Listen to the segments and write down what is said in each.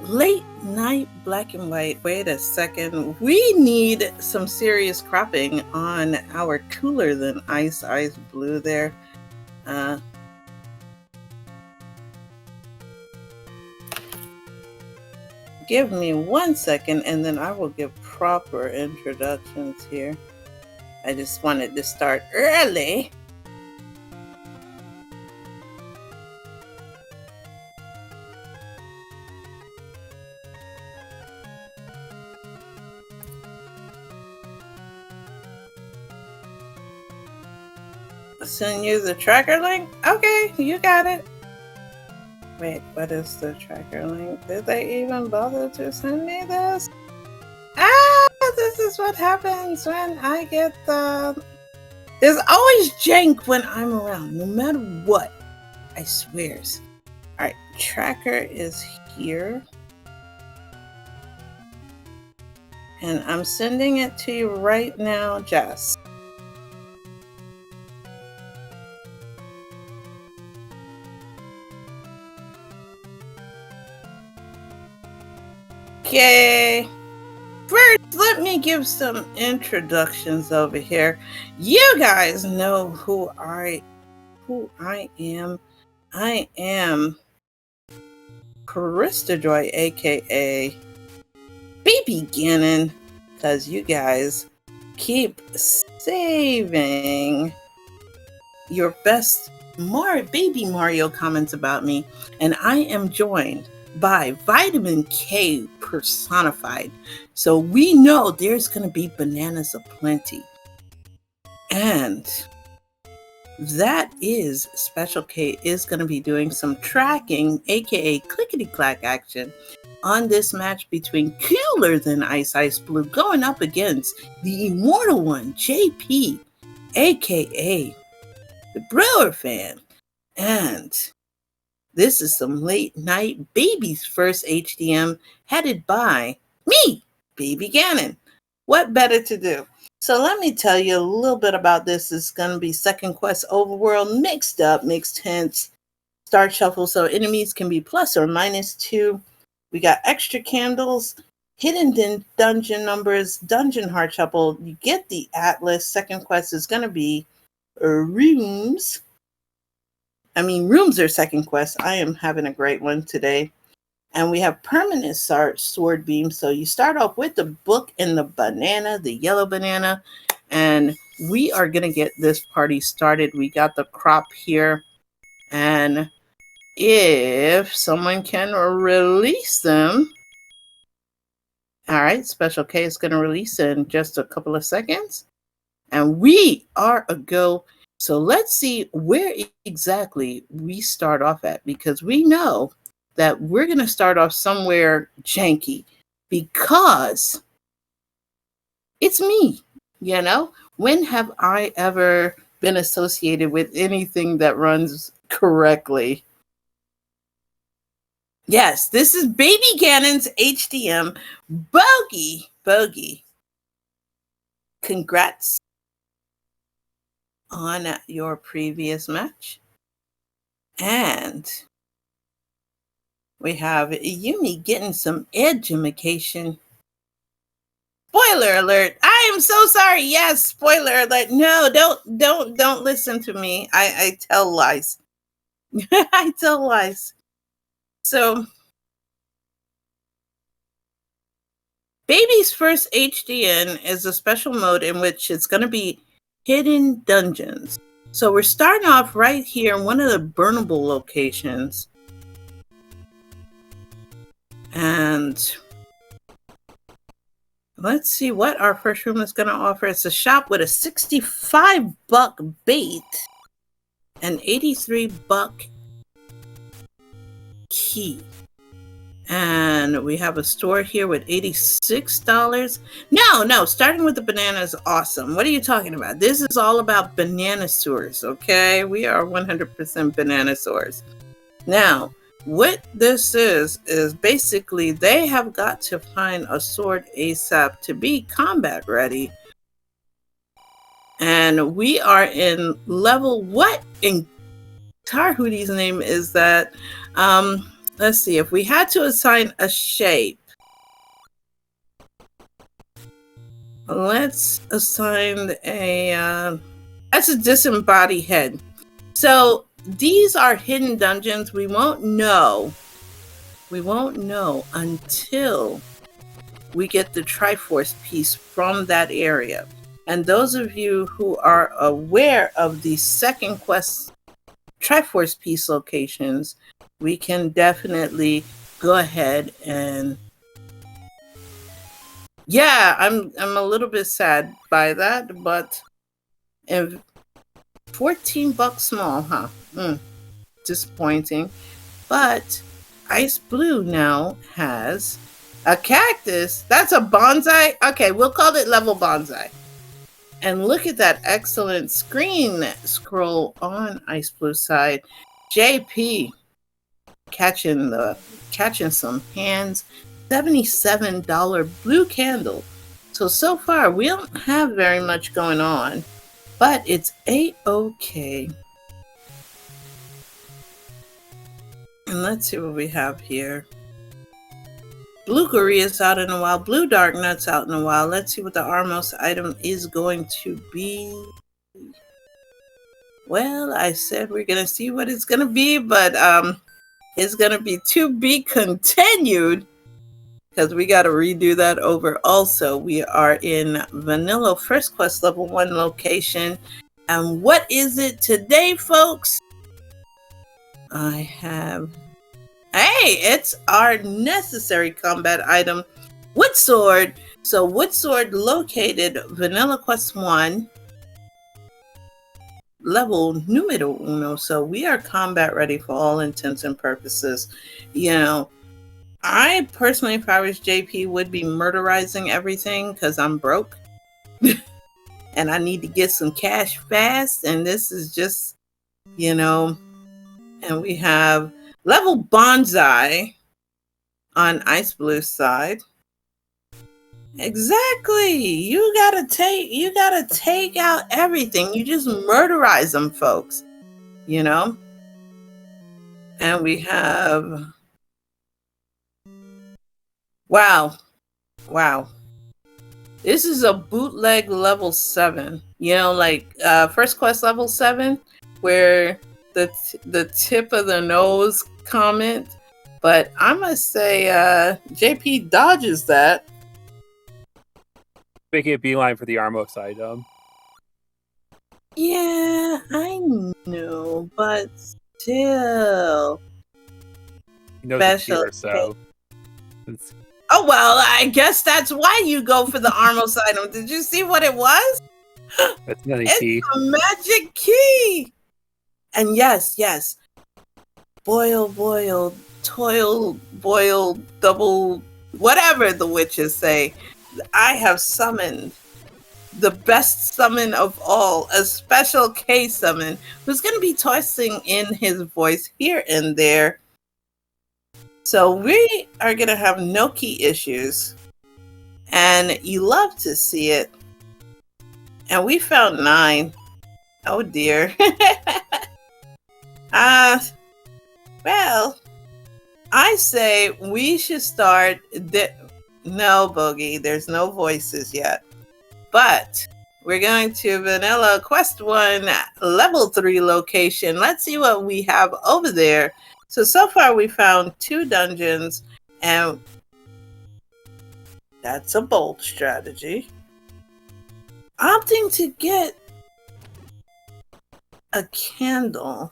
Late night black and white. Wait a second. We need some serious cropping on our cooler than ice blue there. Give me 1 second and then I will give proper introductions here. I just wanted to start early. Send you the tracker link? Okay, you got it. Wait, what is the tracker link? Did they even bother to send me this? This is what happens when I get the... There's always jank when I'm around, no matter what. I swears. Alright, tracker is here. And I'm sending it to you right now, Jess. Okay. First, let me give some introductions over here. You guys know who I am. I am Krista Joy, aka Baby Gannon, because you guys keep saving your best Baby Mario comments about me, and I am joined by Vitamin K personified. So we know there's going to be bananas aplenty. And that is Special K is going to be doing some tracking, aka clickety-clack action, on this match between Cooler Than Ice Blue going up against the immortal one, JP, aka the Brewer Fan. And this is some late night Baby's first HDM headed by me, Baby Gannon. What better to do? So let me tell you a little bit about this. It's going to be Second Quest Overworld mixed hints, start shuffle, so enemies can be plus or minus 2. We got extra candles, hidden dungeon numbers, dungeon heart shuffle. You get the atlas. Second quest is going to be rooms. Rooms are second quest. I am having a great one today. And we have permanent sword beam. So you start off with the book and the banana, the yellow banana. And we are going to get this party started. We got the crop here. And if someone can release them. All right, Special K is going to release in just a couple of seconds. And we are a go. So let's see where exactly we start off at, because we know that we're going to start off somewhere janky because it's me, you know? When have I ever been associated with anything that runs correctly? Yes, this is Baby Gannon's HDM. Bogey. Congrats on your previous match. And we have Yumi getting some edumacation. Spoiler alert. I am so sorry. Yes, spoiler alert. No, don't listen to me. I tell lies. I tell lies. So Baby's first HDN is a special mode in which it's going to be hidden dungeons. So we're starting off right here in one of the burnable locations. And let's see what our first room is going to offer. It's a shop with a $65 bait and $83 key. And we have a store here with $86. No, starting with the banana is awesome. What are you talking about? This is all about bananasaurs, okay? We are 100% bananasaurs. Now, what this is basically they have got to find a sword ASAP to be combat ready. And we are in level, what in Tarhootie's name is that? let's see, if we had to assign a shape, let's assign that's a disembodied head. So these are hidden dungeons. We won't know until we get the Triforce piece from that area. And those of you who are aware of the second quest Triforce piece locations, we can definitely go ahead and yeah, I'm a little bit sad by that, but if $14 small, huh? Disappointing. But Iceblue now has a cactus. That's a bonsai. Okay, we'll call it level bonsai. And look at that excellent screen scroll on Iceblue's side. JP catching some hands. $77 blue candle. So far we don't have very much going on, but it's a-okay. And let's see what we have here. Blue Gorilla's out in a while. Blue Dark Nuts out in a while. Let's see what the Armos item is going to be. Well, I said we're going to see what it's going to be, but it's going to be to be continued because we got to redo that over. Also, we are in Vanilla First Quest Level 1 location. And what is it today, folks? Hey, it's our necessary combat item, Wood Sword. So Wood Sword located Vanilla Quest 1, level numero uno. So we are combat ready for all intents and purposes. You know, I personally, if I was JP, would be murderizing everything because I'm broke. And I need to get some cash fast. And this is just, you know, and we have level bonsai on Iceblue's side. Exactly. You gotta take out everything. You just murderize them, folks. You know? And we have wow. This is a bootleg level 7. You know, like First Quest level 7, where the tip of the nose comment, but I must say JP dodges that. Making a beeline for the Armos item. Yeah, I know, but still. He knows Special. It's here, so. Oh well, I guess that's why you go for the Armos item. Did you see what it was? That's another it's key. A magic key. And yes, boil, toil, boil, double, whatever the witches say. I have summoned the best summon of all, a special K summon, who's going to be tossing in his voice here and there. So we are going to have no key issues. And you love to see it. And we found 9. Oh dear. Well, I say we should start. No, Boogie, there's no voices yet. But we're going to Vanilla Quest 1 level 3 location. Let's see what we have over there. So far we found 2 dungeons, and that's a bold strategy. Opting to get a candle.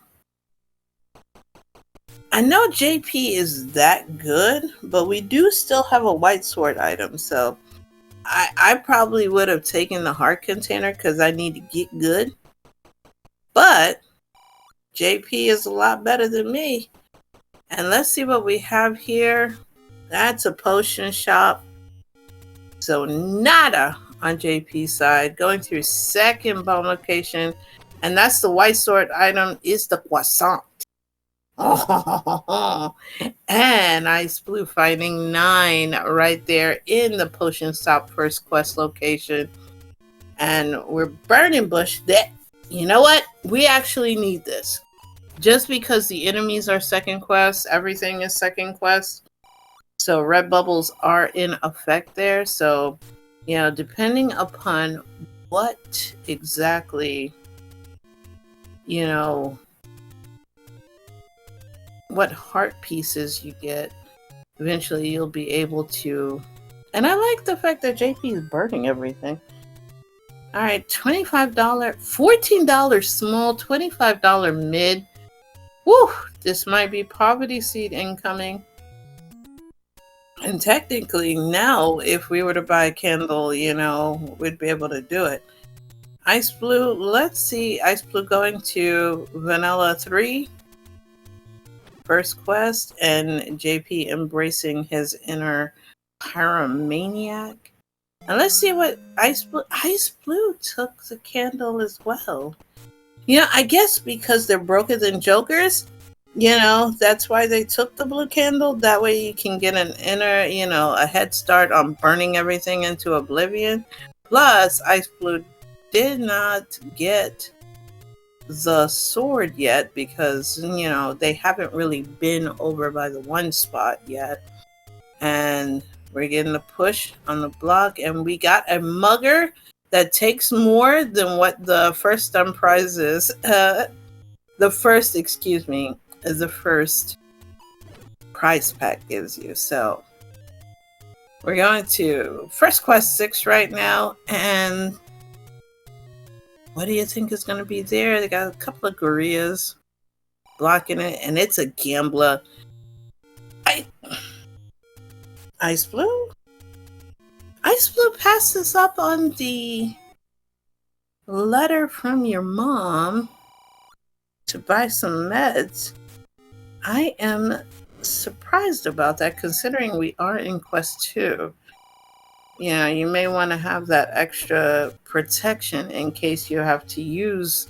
I know JP is that good, but we do still have a white sword item, so I probably would have taken the heart container because I need to get good. But JP is a lot better than me. And let's see what we have here. That's a potion shop. So nada on JP's side. Going through second bomb location. And that's the white sword item is the croissant. Oh, and Iceblue finding 9 right there in the potion stop first quest location. And we're burning bush. That, you know what? We actually need this. just because the enemies are second quest, everything is second quest. So red bubbles are in effect there. So, you know, depending upon what exactly, you know, what heart pieces you get, eventually you'll be able to. And I like the fact that JP is burning everything. All right, $25, $14 small, $25 mid. Woo! This might be poverty seed incoming. And technically, now, if we were to buy a candle, you know, we'd be able to do it. Iceblue, let's see. Iceblue going to Vanilla 3. First quest, and JP embracing his inner pyromaniac. And let's see what Iceblue took the candle as well. You know, I guess because they're broken than jokers, you know, that's why they took the blue candle. That way you can get an inner, you know, a head start on burning everything into oblivion. Plus, Iceblue did not get the sword yet because, you know, they haven't really been over by the one spot yet. And we're getting a push on the block, and we got a mugger that takes more than what the first stun prize is. The first prize pack gives you. So we're going to first quest 6 right now, and what do you think is going to be there? They got a couple of gorillas blocking it, and it's a gambler. Iceblue? Iceblue passes up on the letter from your mom to buy some meds. I am surprised about that, considering we are in quest 2. You know, you may want to have that extra protection in case you have to use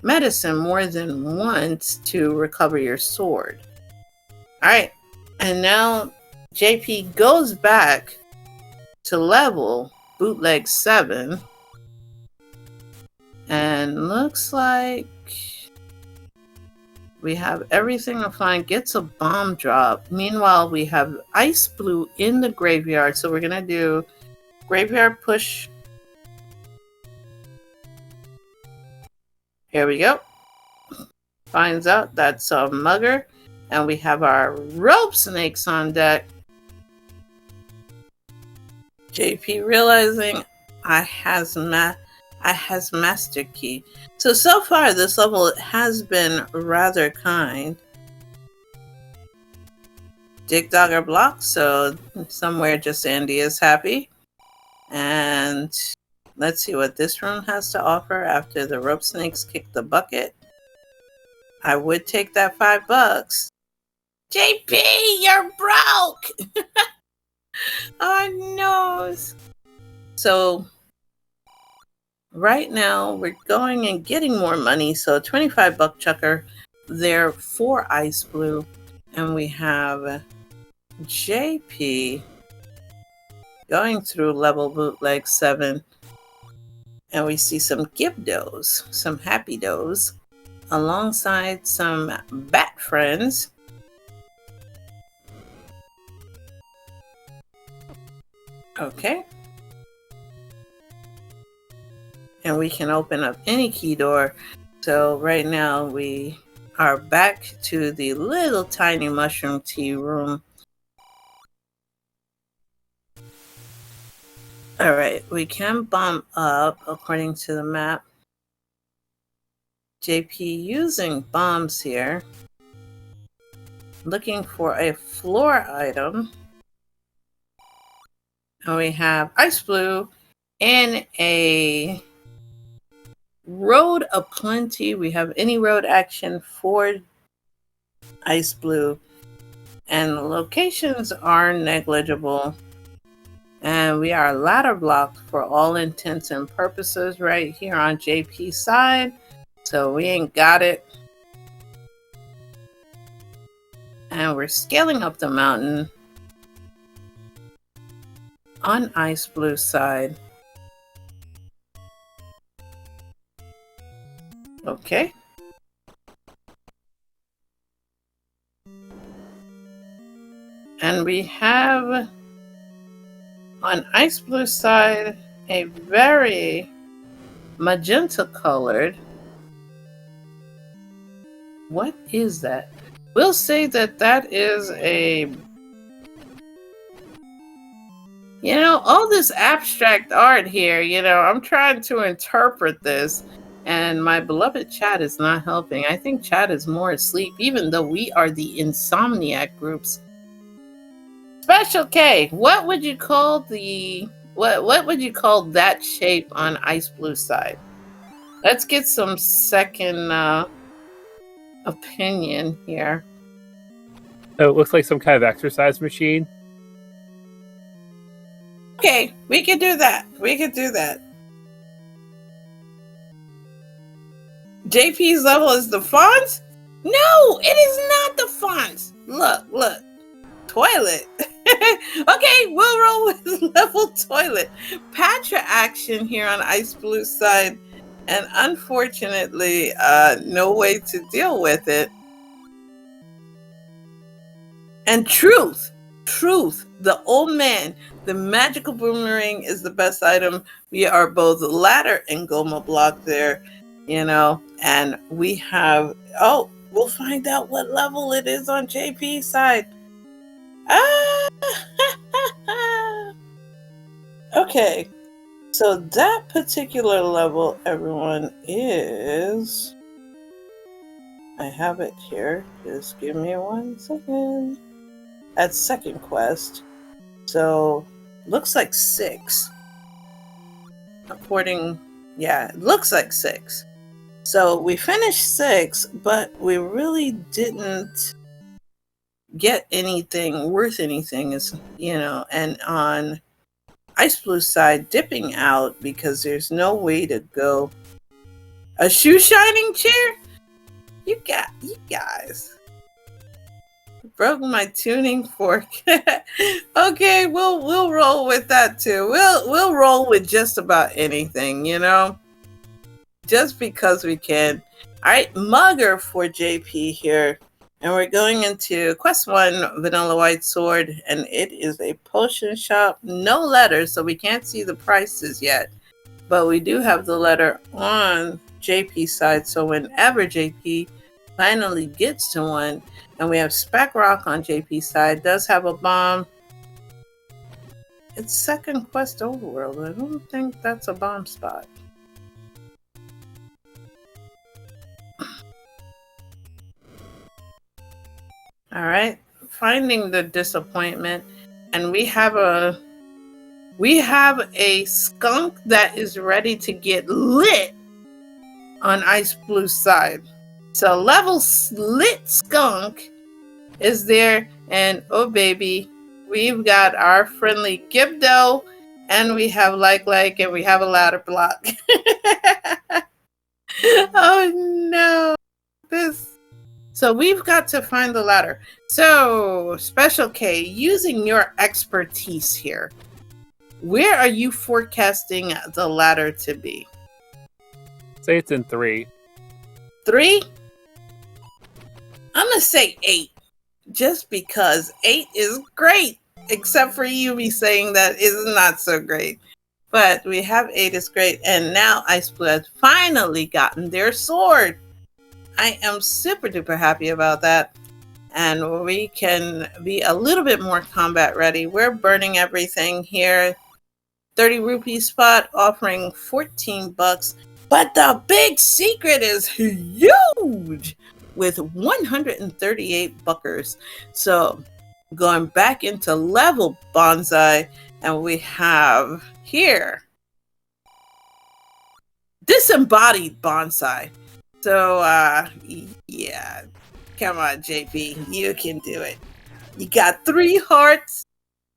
medicine more than once to recover your sword. All right, and now JP goes back to level bootleg 7, and looks like we have everything offline. Gets a bomb drop. Meanwhile, we have Iceblue in the graveyard, so we're gonna do graveyard push. Here we go. Finds out that's a mugger, and we have our rope snakes on deck. JP realizing I has master key. So far this level has been rather kind. Dig Dogger block, so somewhere just Andy is happy. And let's see what this room has to offer after the rope snakes kick the bucket. I would take that $5. JP, you're broke! Oh no. So right now we're going and getting more money. So 25 buck chucker there for Iceblue. And we have JP going through level bootleg 7. And we see some Gibdos, some Happy Does, alongside some bat friends. Okay. And we can open up any key door. So right now we are back to the little tiny mushroom tea room. All right, we can bomb up according to the map. JP using bombs here. Looking for a floor item. And we have Iceblue in a road aplenty. We have any road action for Iceblue. And the locations are negligible. And we are ladder blocked for all intents and purposes right here on JP's side. So we ain't got it. And we're scaling up the mountain on Iceblue's side. Okay. And we have on Iceblue side a very magenta colored. What is that? We'll say that that is a, you know, all this abstract art here, you know, I'm trying to interpret this, and my beloved chat is not helping. I think chat is more asleep, even though we are the insomniac groups. Special K, what would you call the, what would you call that shape on Iceblue side? Let's get some second opinion here. Oh, it looks like some kind of exercise machine. Okay, we could do that. We could do that. JP's level is the fonts? No, it is not the fonts. Look, look. Toilet. Okay, we'll roll with level toilet. Patra action here on Iceblue side. And unfortunately, no way to deal with it. And truth, the old man, the magical boomerang is the best item. We are both ladder and Goma block there, you know, and we have, oh, we'll find out what level it is on JP's side. Okay, so that particular level, everyone, is, I have it here, just give me 1 second. At second quest, so looks like 6. According, yeah, it looks like 6. So we finished 6, but we really didn't get anything worth anything, is, you know, and on Iceblue side, dipping out because there's no way to go. A shoe shining chair? You guys broke my tuning fork. Okay, we'll roll with that too. We'll roll with just about anything, you know, just because we can. All right, mugger for JP here, and we're going into quest 1, vanilla white sword, and it is a potion shop. No letters, so we can't see the prices yet, but we do have the letter on JP side. So whenever JP finally gets to one. And we have Spec Rock on JP's side. Does have a bomb. It's second quest overworld. I don't think that's a bomb spot. All right, finding the disappointment, and we have a skunk that is ready to get lit on Iceblue side. So level lit skunk is there, and oh baby, we've got our friendly Gibdo, and we have like, and we have a ladder block. Oh no, this. So we've got to find the ladder. So Special K, using your expertise here, where are you forecasting the ladder to be? Say it's in 3. 3? I'm gonna say 8, just because 8 is great, except for you be saying that is not so great. But we have 8 is great, and now Iceblue has finally gotten their sword. I am super duper happy about that, and we can be a little bit more combat ready. We're burning everything here. 30 rupee spot offering 14 bucks, but the big secret is huge with 138 buckers. So going back into level bonsai, and we have here disembodied bonsai. So yeah, come on JP, you can do it. You got 3 hearts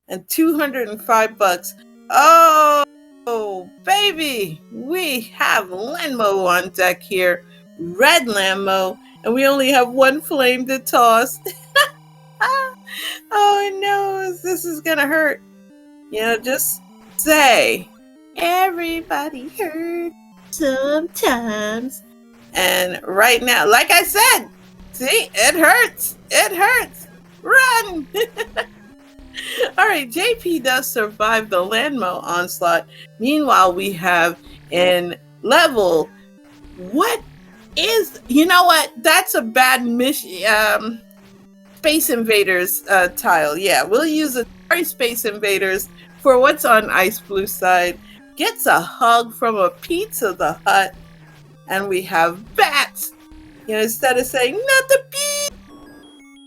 and 205 bucks. Oh baby, we have Lenmo on deck here, red Lenmo, and we only have 1 flame to toss. Oh no, this is gonna hurt. You know, just say, everybody hurts sometimes. And right now, like I said, see, it hurts. It hurts. Run. All right, JP does survive the landmo onslaught. Meanwhile, we have in level, what is, you know what? That's a bad mission. Space Invaders tile. Yeah, we'll use Atari Space Invaders for what's on Iceblue side. Gets a hug from a Pizza the Hut. And we have bats. You know, instead of saying, not the bees,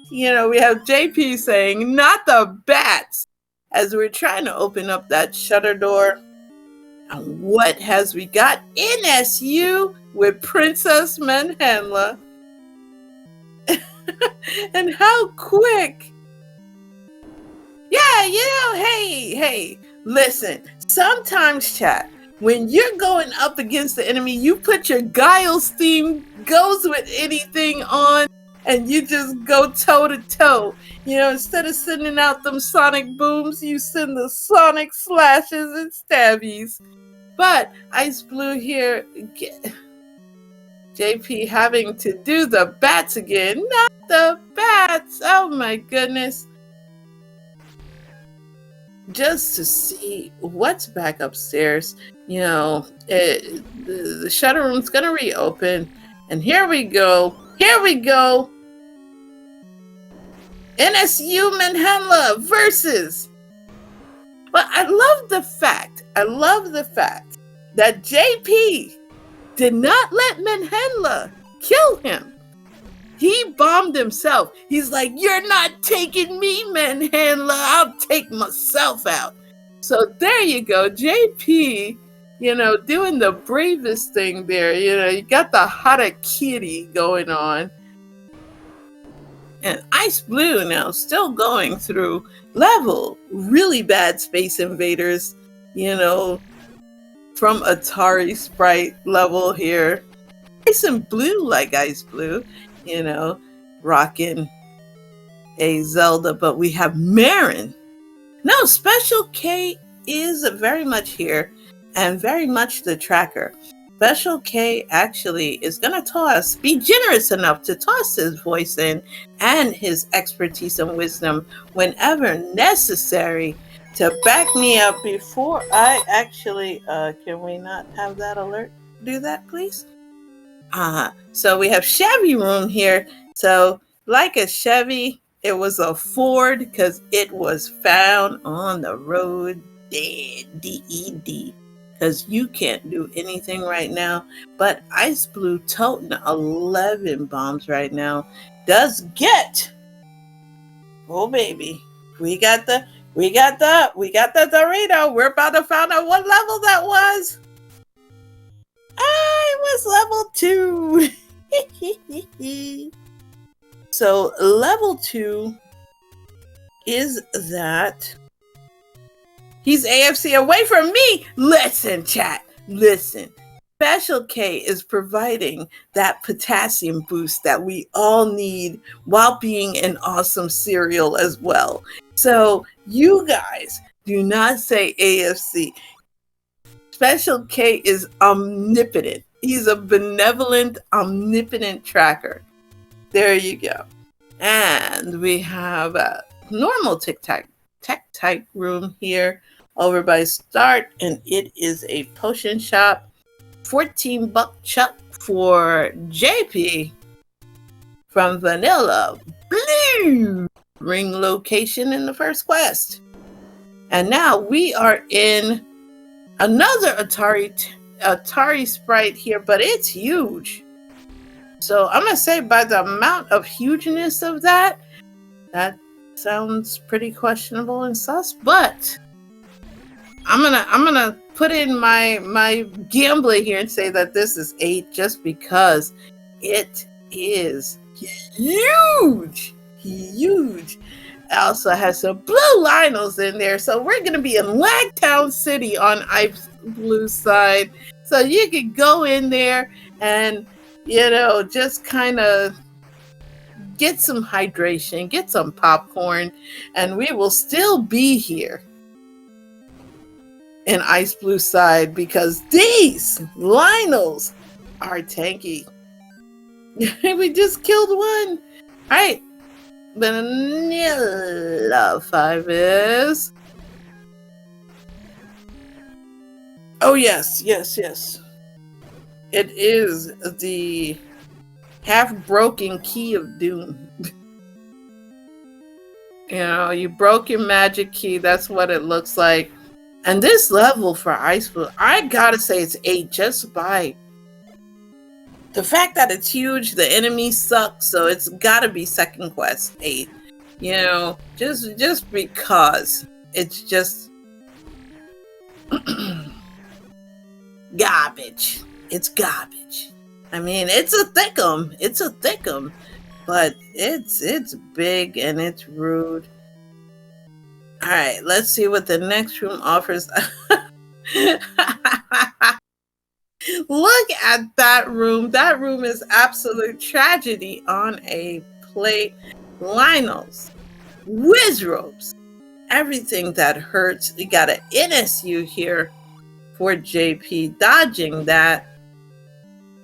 you know, we have JP saying, not the bats, as we're trying to open up that shutter door. And what has we got? NSU with Princess Manhandla. And how quick. Yeah, you know, hey, listen, sometimes, chat, when you're going up against the enemy, you put your Guile's theme goes with anything on, and you just go toe to toe. You know, instead of sending out them sonic booms, you send the sonic slashes and stabbies. But Iceblue here, JP having to do the bats again. Not the bats. Oh my goodness. Just to see what's back upstairs. You know, the shutter room's going to reopen. And here we go. Here we go. NSU Manhandla versus. But I love the fact that JP did not let Manhandla kill him. He bombed himself. He's like, you're not taking me, Manhandla. I'll take myself out. So there you go. JP, you know, doing the bravest thing there. You know, you got the harakiri going on. And Iceblue now still going through level. Really bad Space Invaders, you know, from Atari Sprite level here. Nice and blue like Iceblue, you know, rocking a Zelda. But we have Marin. No, Special K is very much here and very much the tracker. Special K actually is going to toss, be generous enough to toss his voice in and his expertise and wisdom whenever necessary to back me up before I actually, can we not have that alert? Do that, please? So we have Chevy room here. So like a Chevy, it was a Ford because it was found on the road dead, D-E-D. Because you can't do anything right now. But Iceblue toting 11 bombs right now does get. Oh baby, we got the Dorito. We're about to find out what level that was. It was level 2. So level 2 is that. He's AFC away from me. Listen, chat. Listen. Special K is providing that potassium boost that we all need while being an awesome cereal as well. So you guys do not say AFC. Special K is omnipotent. He's a benevolent, omnipotent tracker. There you go. And we have a normal tic-tac room here over by Start, and it is a potion shop. $14 chuck for JP from Vanilla Blue ring location in the first quest. And now we are in another Atari Sprite here, but it's huge. So I'm gonna say by the amount of hugeness of that sounds pretty questionable and sus, but I'm gonna put in my gambler here and say that this is 8 just because it is huge. It also has some blue Lionels in there, so we're gonna be in Lagtown City on Iceblue side, so you can go in there and, you know, just kind of get some hydration, get some popcorn, and we will still be here in Iceblue side because these Lionels are tanky. We just killed one. All right. Vanilla 5 is. Oh, yes, yes, yes. It is the half-broken key of doom. You know, you broke your magic key. That's what it looks like. And this level for Iceblue, I gotta say it's 8 just by the fact that it's huge. The enemies suck, so it's gotta be second quest 8. You know, just because it's just garbage. It's garbage. I mean, it's a thickum. It's a thickum. But it's big and it's rude. All right, let's see what the next room offers. Look at that room. That room is absolute tragedy on a plate. Lionels, Wizrobes, everything that hurts. You got an NSU here for JP dodging that.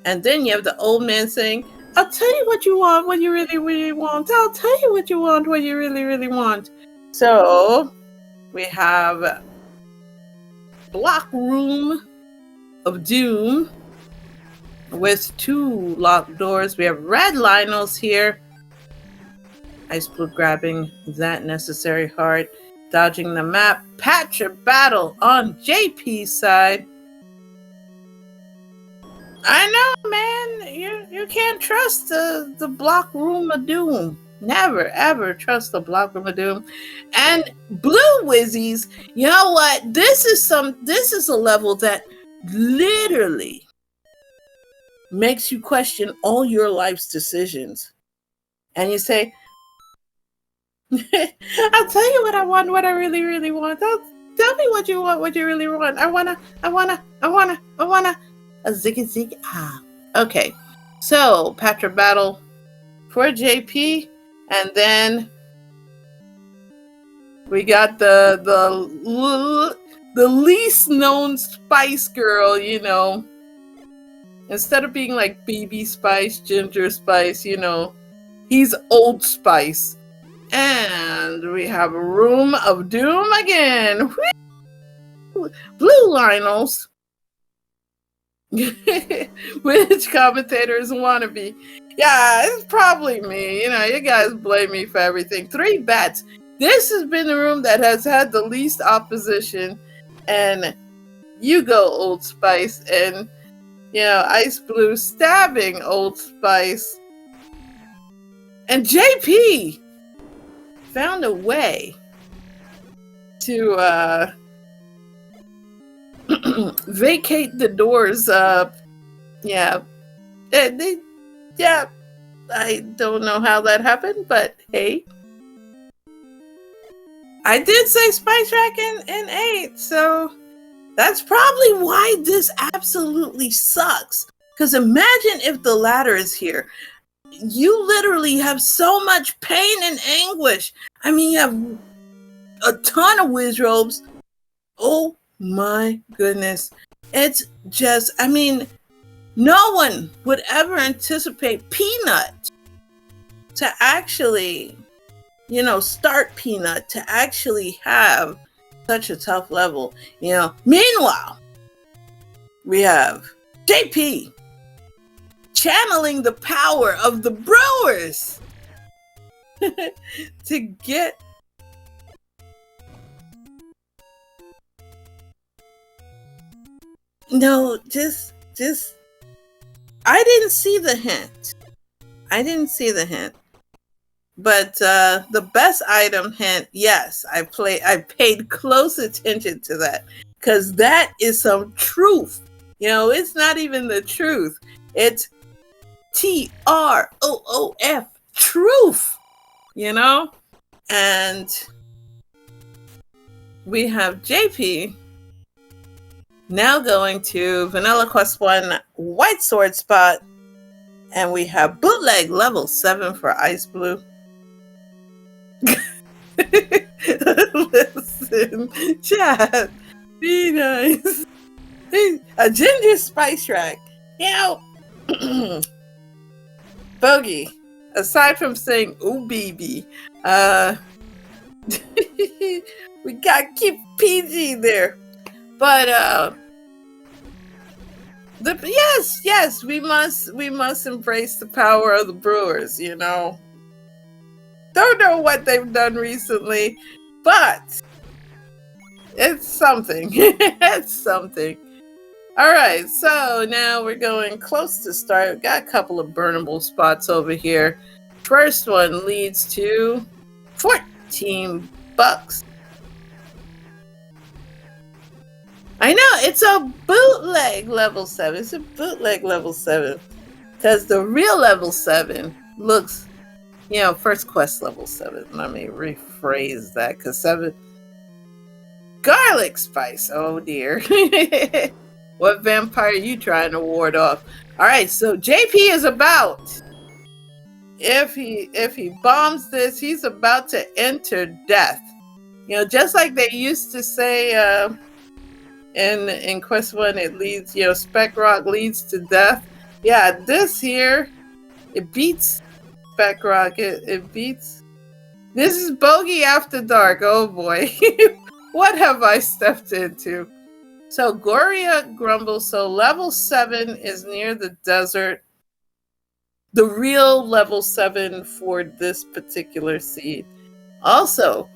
And then you have the old man saying, I'll tell you what you want, what you really, really want. I'll tell you what you want, what you really, really want. So we have Block Room of Doom with 2 locked doors. We have red Lionels here. Iceblue grabbing that necessary heart, dodging the map. Patch of battle on JP's side. I know, man. You can't trust the Block Room of Doom. Never, ever trust the Block Room of Doom. And Blue Wizzies, you know what? This is a level that literally makes you question all your life's decisions. And you say, I'll tell you what I want, what I really, really want. Tell me what you want, what you really want. I wanna a ziggy zig. Okay. So Patra battle for JP, and then we got the least known Spice Girl, you know. Instead of being like Baby Spice, Ginger Spice, you know, he's Old Spice. And we have a Room of Doom again. Blue Lionels. Which commentators wannabe? Yeah, it's probably me. You know, you guys blame me for everything. 3 bets. This has been the room that has had the least opposition. And you go, Old Spice. And, you know, Iceblue stabbing Old Spice. And JP found a way to vacate the doors. Yeah, I don't know how that happened, but hey, I did say Spice Rack in 8, so that's probably why this absolutely sucks. Because imagine if the ladder is here. You literally have so much pain and anguish. I mean, you have a ton of Wizrobes. Oh my goodness. It's just, I mean, no one would ever anticipate Peanut to actually, you know, start Peanut to actually have such a tough level. You know, meanwhile, we have JP channeling the power of the Brewers to get just I didn't see the hint. But the best item hint, yes, I paid close attention to that, because that is some truth. You know, it's not even the truth. It's TROOF, truth, you know? And we have JP now going to Vanilla Quest 1 White Sword spot, and we have bootleg level 7 for Iceblue. Listen, chat, be nice. A Ginger Spice Rack, you know. Bogey, aside from saying "oh baby," we gotta keep PG there. But yes, we must embrace the power of the Brewers. You know, don't know what they've done recently, but it's something. It's something. All right, so now we're going close to start. We've got a couple of burnable spots over here. First one leads to 14 bucks. I know, it's a bootleg level 7. It's a bootleg level 7. Because the real level 7 looks, you know, first quest level 7. Let me rephrase that, because 7... Garlic spice, oh dear. What vampire are you trying to ward off? All right, so JP is about, if he bombs this, he's about to enter death. You know, just like they used to say in Quest 1, it leads, you know, Spec Rock leads to death. Yeah, this here, it beats Spec Rock. It beats. This is Bogey After Dark. Oh boy. What have I stepped into? So Goria grumbles. So level 7 is near the desert. The real level 7 for this particular seed. Also,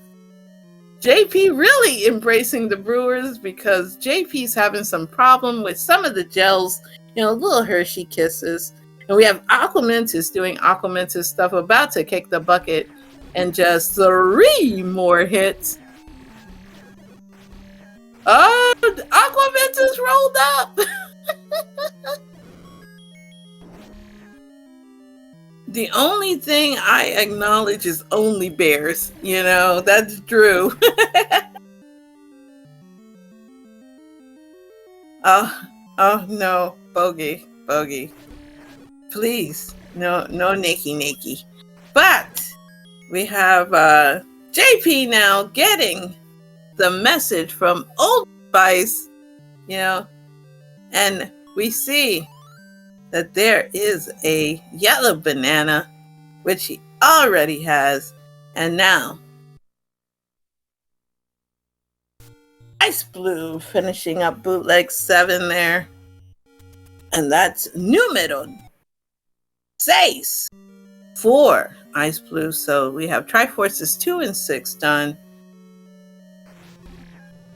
JP really embracing the Brewers because JP's having some problem with some of the gels. You know, little Hershey Kisses. And we have Aquamentus doing Aquamentus stuff, about to kick the bucket. And just 3 more hits. Oh, Aquamentus rolled up. The only thing I acknowledge is only bears. You know, that's Drew. Oh no, Bogey. Please, no nakey. But we have JP now getting the message from Old Spice, you know, and we see that there is a yellow banana, which he already has, and now Iceblue finishing up bootleg 7 there, and that's numero 6 for Iceblue. So we have Triforces 2 and 6 done.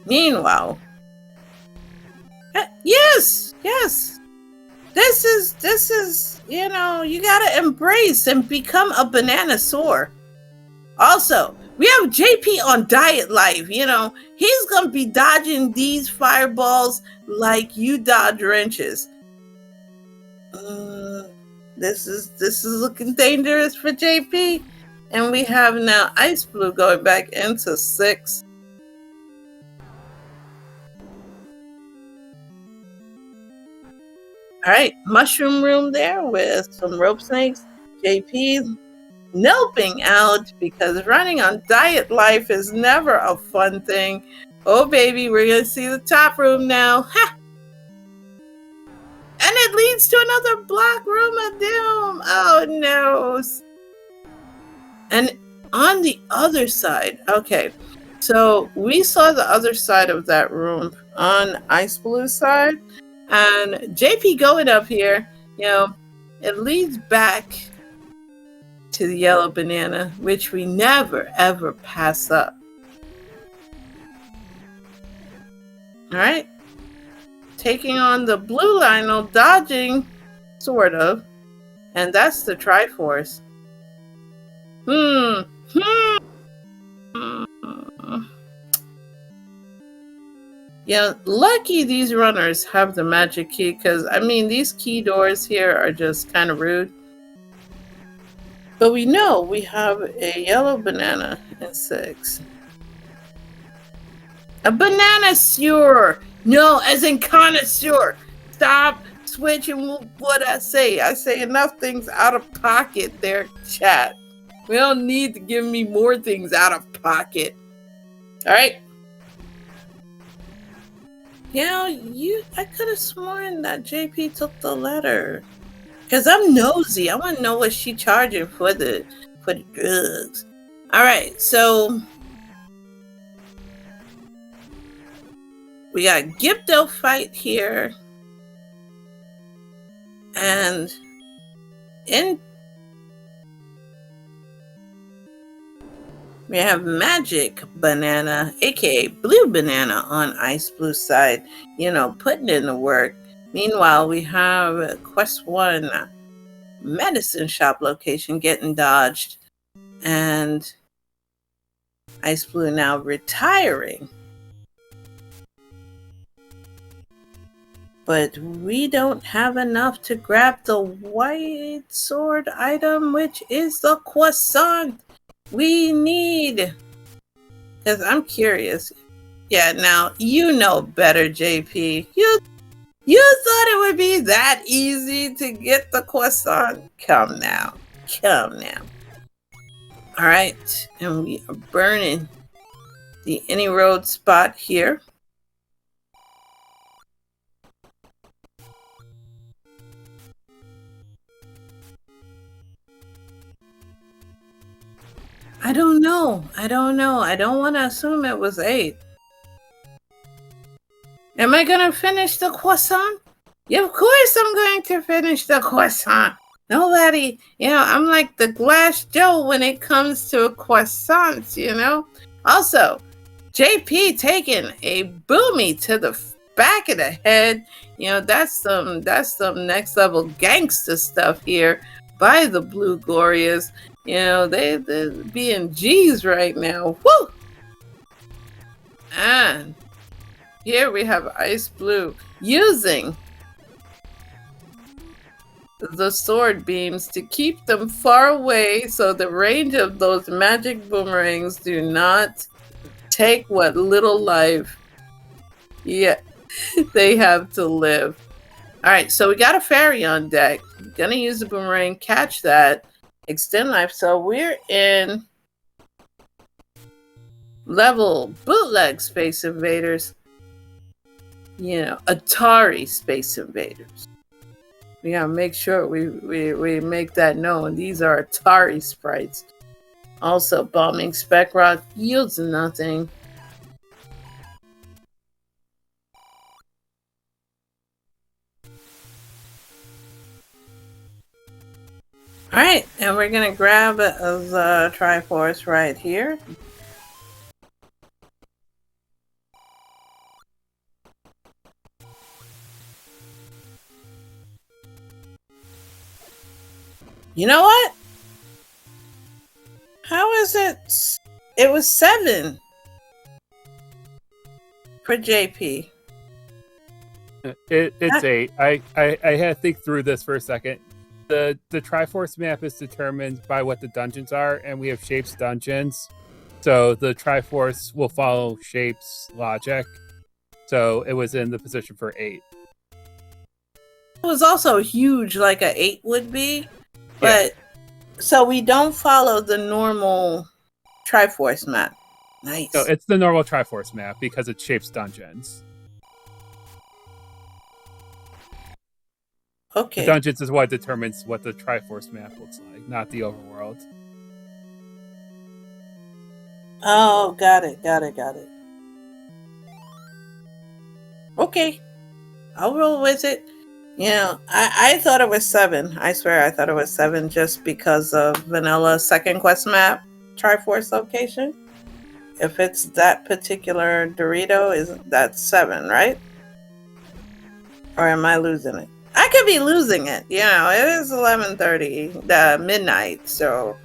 Meanwhile, yes. This is, you know, you gotta embrace and become a banana soar. Also, we have JP on diet life. You know, he's gonna be dodging these fireballs like you dodge wrenches. This is looking dangerous for JP. And we have now Iceblue going back into 6. All right, mushroom room there with some rope snakes. JP noping out because running on diet life is never a fun thing. Oh baby, we're gonna see the top room now. Ha! And it leads to another black room of doom. Oh no. And on the other side, okay, so we saw the other side of that room on Iceblue's side. And JP going up here, you know, it leads back to the yellow banana, which we never ever pass up. All right, taking on the blue Lionel, dodging, sort of, and that's the Triforce. Yeah, lucky these runners have the magic key, because, I mean, these key doors here are just kind of rude. But we know we have a yellow banana in 6. A banana sewer! No, as in connoisseur. Stop switching what I say. I say enough things out of pocket there, chat. We don't need to give me more things out of pocket. All right. You know, I could have sworn that JP took the letter. Because I'm nosy. I want to know what she charging for the drugs. All right, so we got Gypto fight here. And we have Magic Banana, aka Blue Banana, on Iceblue side, putting in the work. Meanwhile, we have Quest 1 Medicine Shop location getting dodged, and Iceblue now retiring. But we don't have enough to grab the white sword item, which is the croissant we need. Because I'm curious. Yeah, now you know better, JP. You thought it would be that easy to get the croissant? Come now. Come now. All right, and we are burning the any road spot here. I don't know. I don't want to assume it was 8. Am I going to finish the croissant? Yeah, of course I'm going to finish the croissant. Nobody, I'm like the Glass Joe when it comes to croissants, Also, JP taking a boomy to the back of the head. That's some next level gangster stuff here by the Blue Glorious. They're being G's right now. Woo! And here we have Iceblue using the sword beams to keep them far away so the range of those magic boomerangs do not take what little life they have to live. All right, so we got a fairy on deck. Gonna use the boomerang, catch that, extend life. So we're in level bootleg Space Invaders. Atari Space Invaders. We gotta make sure we make that known. These are Atari sprites. Also, bombing Spec Rock yields nothing. All right, and we're gonna grab the Triforce right here. You know what? How is it? It was 7 for JP. It's 8. I had to think through this for a second. The Triforce map is determined by what the dungeons are, and we have Shape's dungeons. So the Triforce will follow Shape's logic. So it was in the position for 8. It was also huge, like a 8 would be. But so we don't follow the normal Triforce map. Nice. So it's the normal Triforce map because it's Shape's dungeons. Okay. The dungeons is what determines what the Triforce map looks like, not the overworld. Oh, got it. Okay. I'll roll with it. I thought it was 7. I swear I thought it was 7 just because of Vanilla second quest map Triforce location. If it's that particular Dorito, that's 7, right? Or am I losing it? I could be losing it. It is 11:30 midnight. So,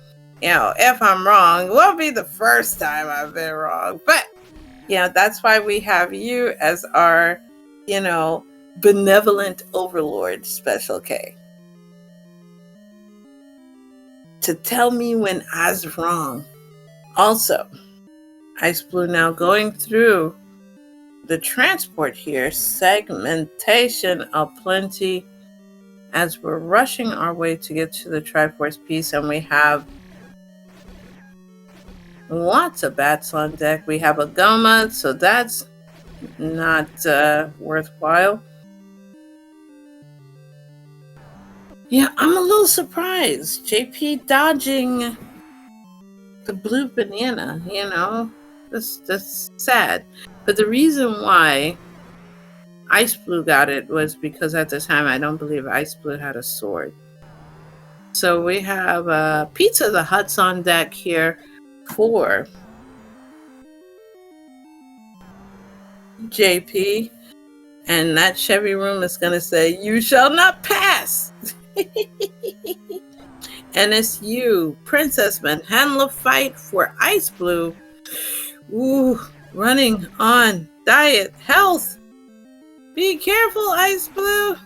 if I'm wrong, it won't be the first time I've been wrong. But, that's why we have you as our, benevolent overlord, Special K, to tell me when I was wrong. Also, Iceblue now going through the transport here, segmentation aplenty, as we're rushing our way to get to the Triforce piece, and we have lots of bats on deck. We have a Goma, so that's not worthwhile. Yeah, I'm a little surprised. JP dodging the blue banana, you know? That's sad. But the reason why Iceblue got it was because at the time I don't believe Iceblue had a sword. So we have Pizza the Hut's on deck here for JP. And that Chevy room is going to say, "You shall not pass." And it's you, Princess Manhandle fight for Iceblue. Ooh, running on diet health. Be careful, Iceblue.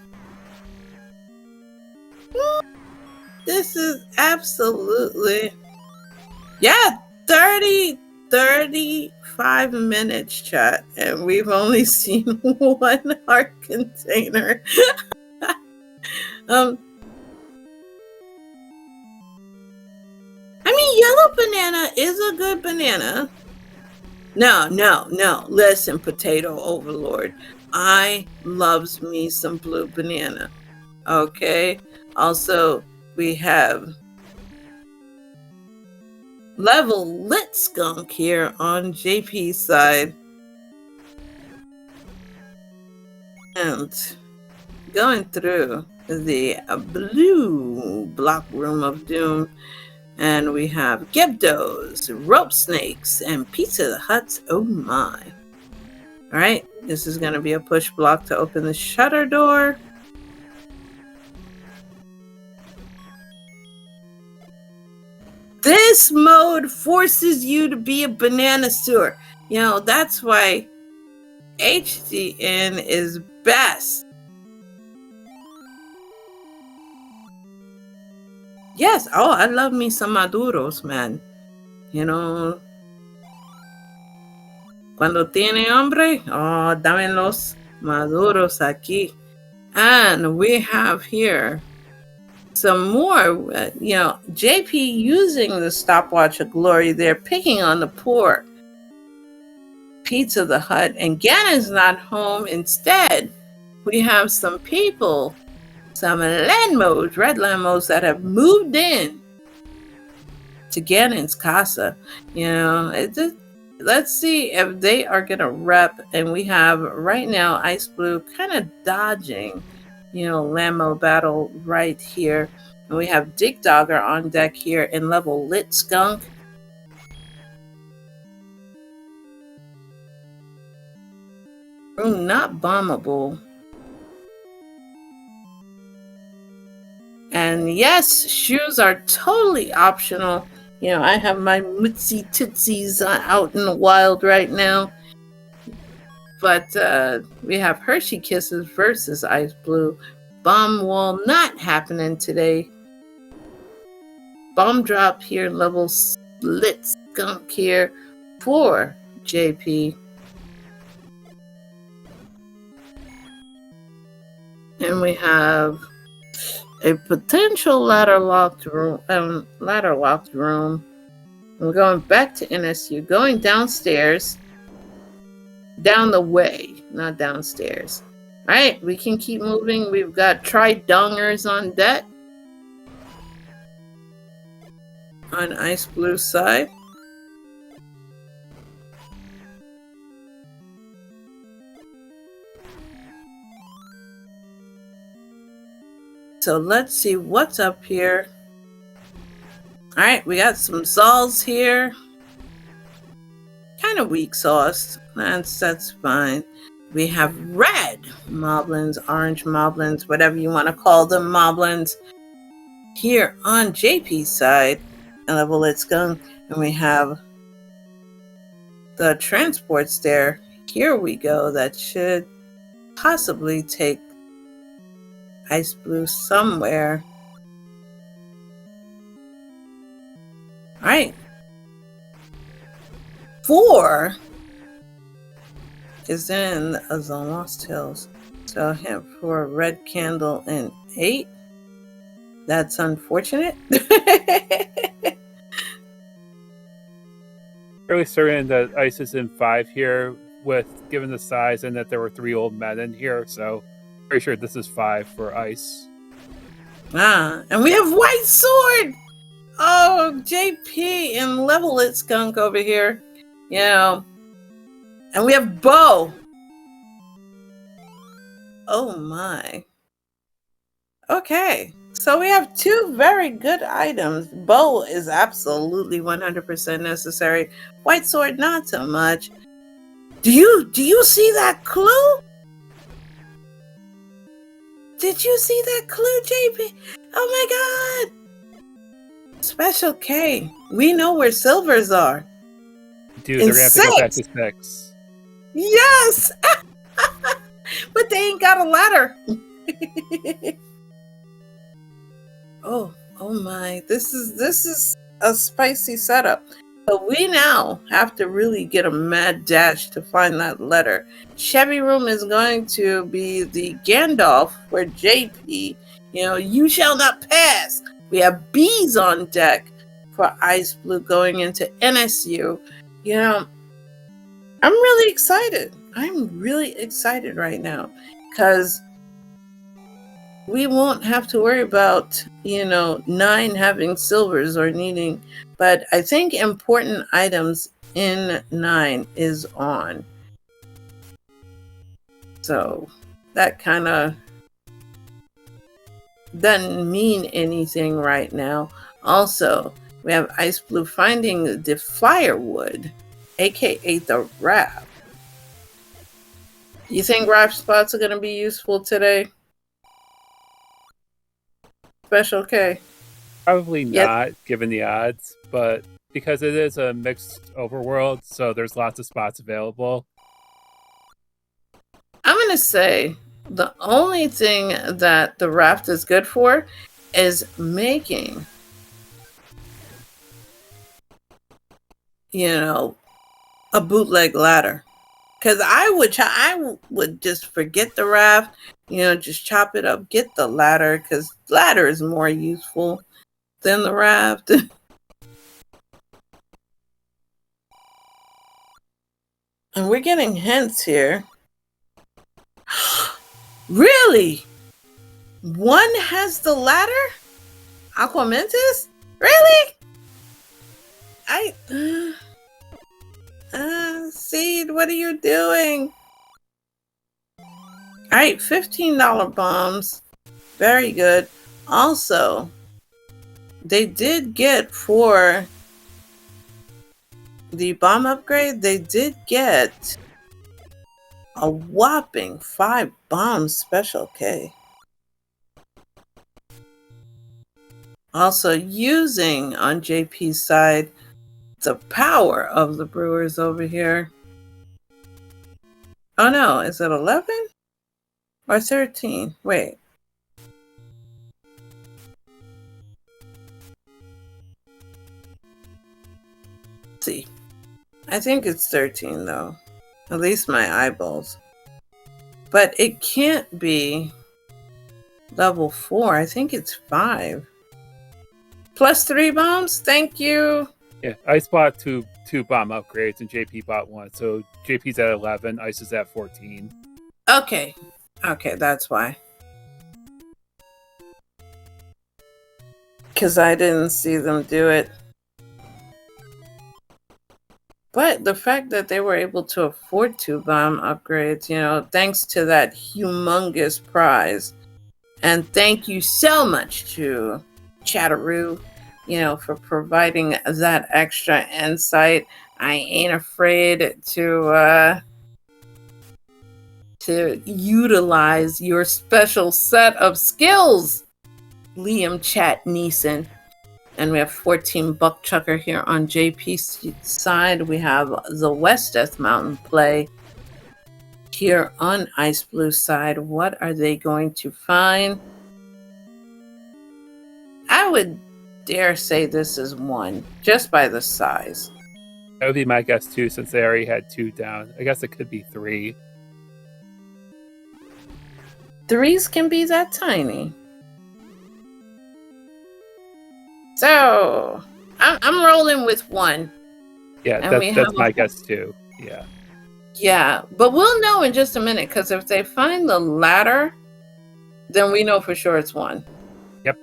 This is absolutely, yeah, 35 minutes, chat, and we've only seen one heart container. I mean, yellow banana is a good banana. No. Listen, potato overlord. I loves me some blue banana. Okay. Also, we have level lit skunk here on JP's side. And going through the blue block room of doom. And we have Gebdos, Rope Snakes, and Pizza the Hut's Oh My. All right, this is going to be a push block to open the shutter door. This mode forces you to be a banana sewer. You know, that's why HDN is best. Yes, oh, I love me some maduros, man. You know, cuando tiene hambre, oh, dame los maduros aquí. And we have here some more, you know, JP using the stopwatch of glory there, picking on the poor Pizza the Hut, and Ganon's not home. Instead, we have some people, some landmos, red landmos that have moved in to Ganon's casa. You know, let's see if they are going to rep. And we have right now Iceblue kind of dodging, you know, Lambo battle right here. And we have Dig Dogger on deck here in level lit skunk. Room not bombable. And yes, shoes are totally optional. You know, I have my Mutsi Tootsies out in the wild right now. But we have Hershey Kisses versus Iceblue. Bomb wall not happening today. Bomb drop here, level lit skunk here for JP. And we have a potential ladder locked room. We're going back to NSU, going downstairs, down the way, not downstairs. All right, we can keep moving. We've got Tri-Dongers on deck on Iceblue side. So let's see what's up here. All right, we got some Zols here. Kind of weak sauce. That's fine. We have red moblins, orange moblins, whatever you want to call them, moblins, here on JP's side. And level lit skunk. And we have the transports there. Here we go. That should possibly take Iceblue somewhere. All right. 4 is in a Zone Lost Hills. So hint for a red candle in 8. That's unfortunate. Fairly certain that Ice is in 5 here, with given the size and that there were 3 old men in here, so pretty sure this is 5 for Ice. And we have White Sword. Oh, JP and Level It Skunk over here. You know. And we have Bow. Oh my. Okay. So we have two very good items. Bow is absolutely 100% necessary. White Sword, not so much. Do you see that clue? Did you see that clue, JP? Oh my god! Special K. We know where silvers are. Dude, they're gonna have to go back to 6. Yes! But they ain't got a ladder. Oh my. This is a spicy setup. But we now have to really get a mad dash to find that letter. Chevy Room is going to be the Gandalf for JP. You know, you shall not pass. We have bees on deck for Iceblue going into NSU. You know, I'm really excited. I'm really excited right now because we won't have to worry about, 9 having silvers or needing, but I think important items in 9 is on. So that kind of doesn't mean anything right now. Also, we have Iceblue finding the firewood, aka the raft. You think raft spots are going to be useful today? Special K. Probably not, given the odds, but because it is a mixed overworld, so there's lots of spots available. I'm going to say the only thing that the raft is good for is making, a bootleg ladder. Because I would just forget the raft, just chop it up, get the ladder, because ladder is more useful than the raft. And we're getting hints here. Really? One has the ladder? Aquamentus? Really? Seed, what are you doing? Alright, $15 bombs. Very good. Also, they did get for the bomb upgrade, they did get a whopping 5 bombs Special K. Also using on JP's side the power of the brewers over here. Oh no, is it 11 or 13? Wait. Let's see. I think it's 13 though. At least my eyeballs. But it can't be level 4. I think it's 5. Plus 3 bombs? Thank you. Yeah, Ice bought two bomb upgrades and JP bought 1. So JP's at 11, Ice is at 14. Okay, that's why. Because I didn't see them do it. But the fact that they were able to afford 2 bomb upgrades, thanks to that humongous prize. And thank you so much to Chatteroo, for providing that extra insight. I ain't afraid to utilize your special set of skills, Liam Chat Neeson. And we have 14 Buck Chucker here on JP's side. We have the West Death Mountain play here on Iceblue side. What are they going to find? I would dare say this is 1, just by the size. That would be my guess too, since they already had 2 down. I guess it could be 3. 3s can be that tiny. So, I'm rolling with 1. Yeah, that's my guess too. Yeah. Yeah, but we'll know in just a minute, because if they find the ladder, then we know for sure it's 1. Yep.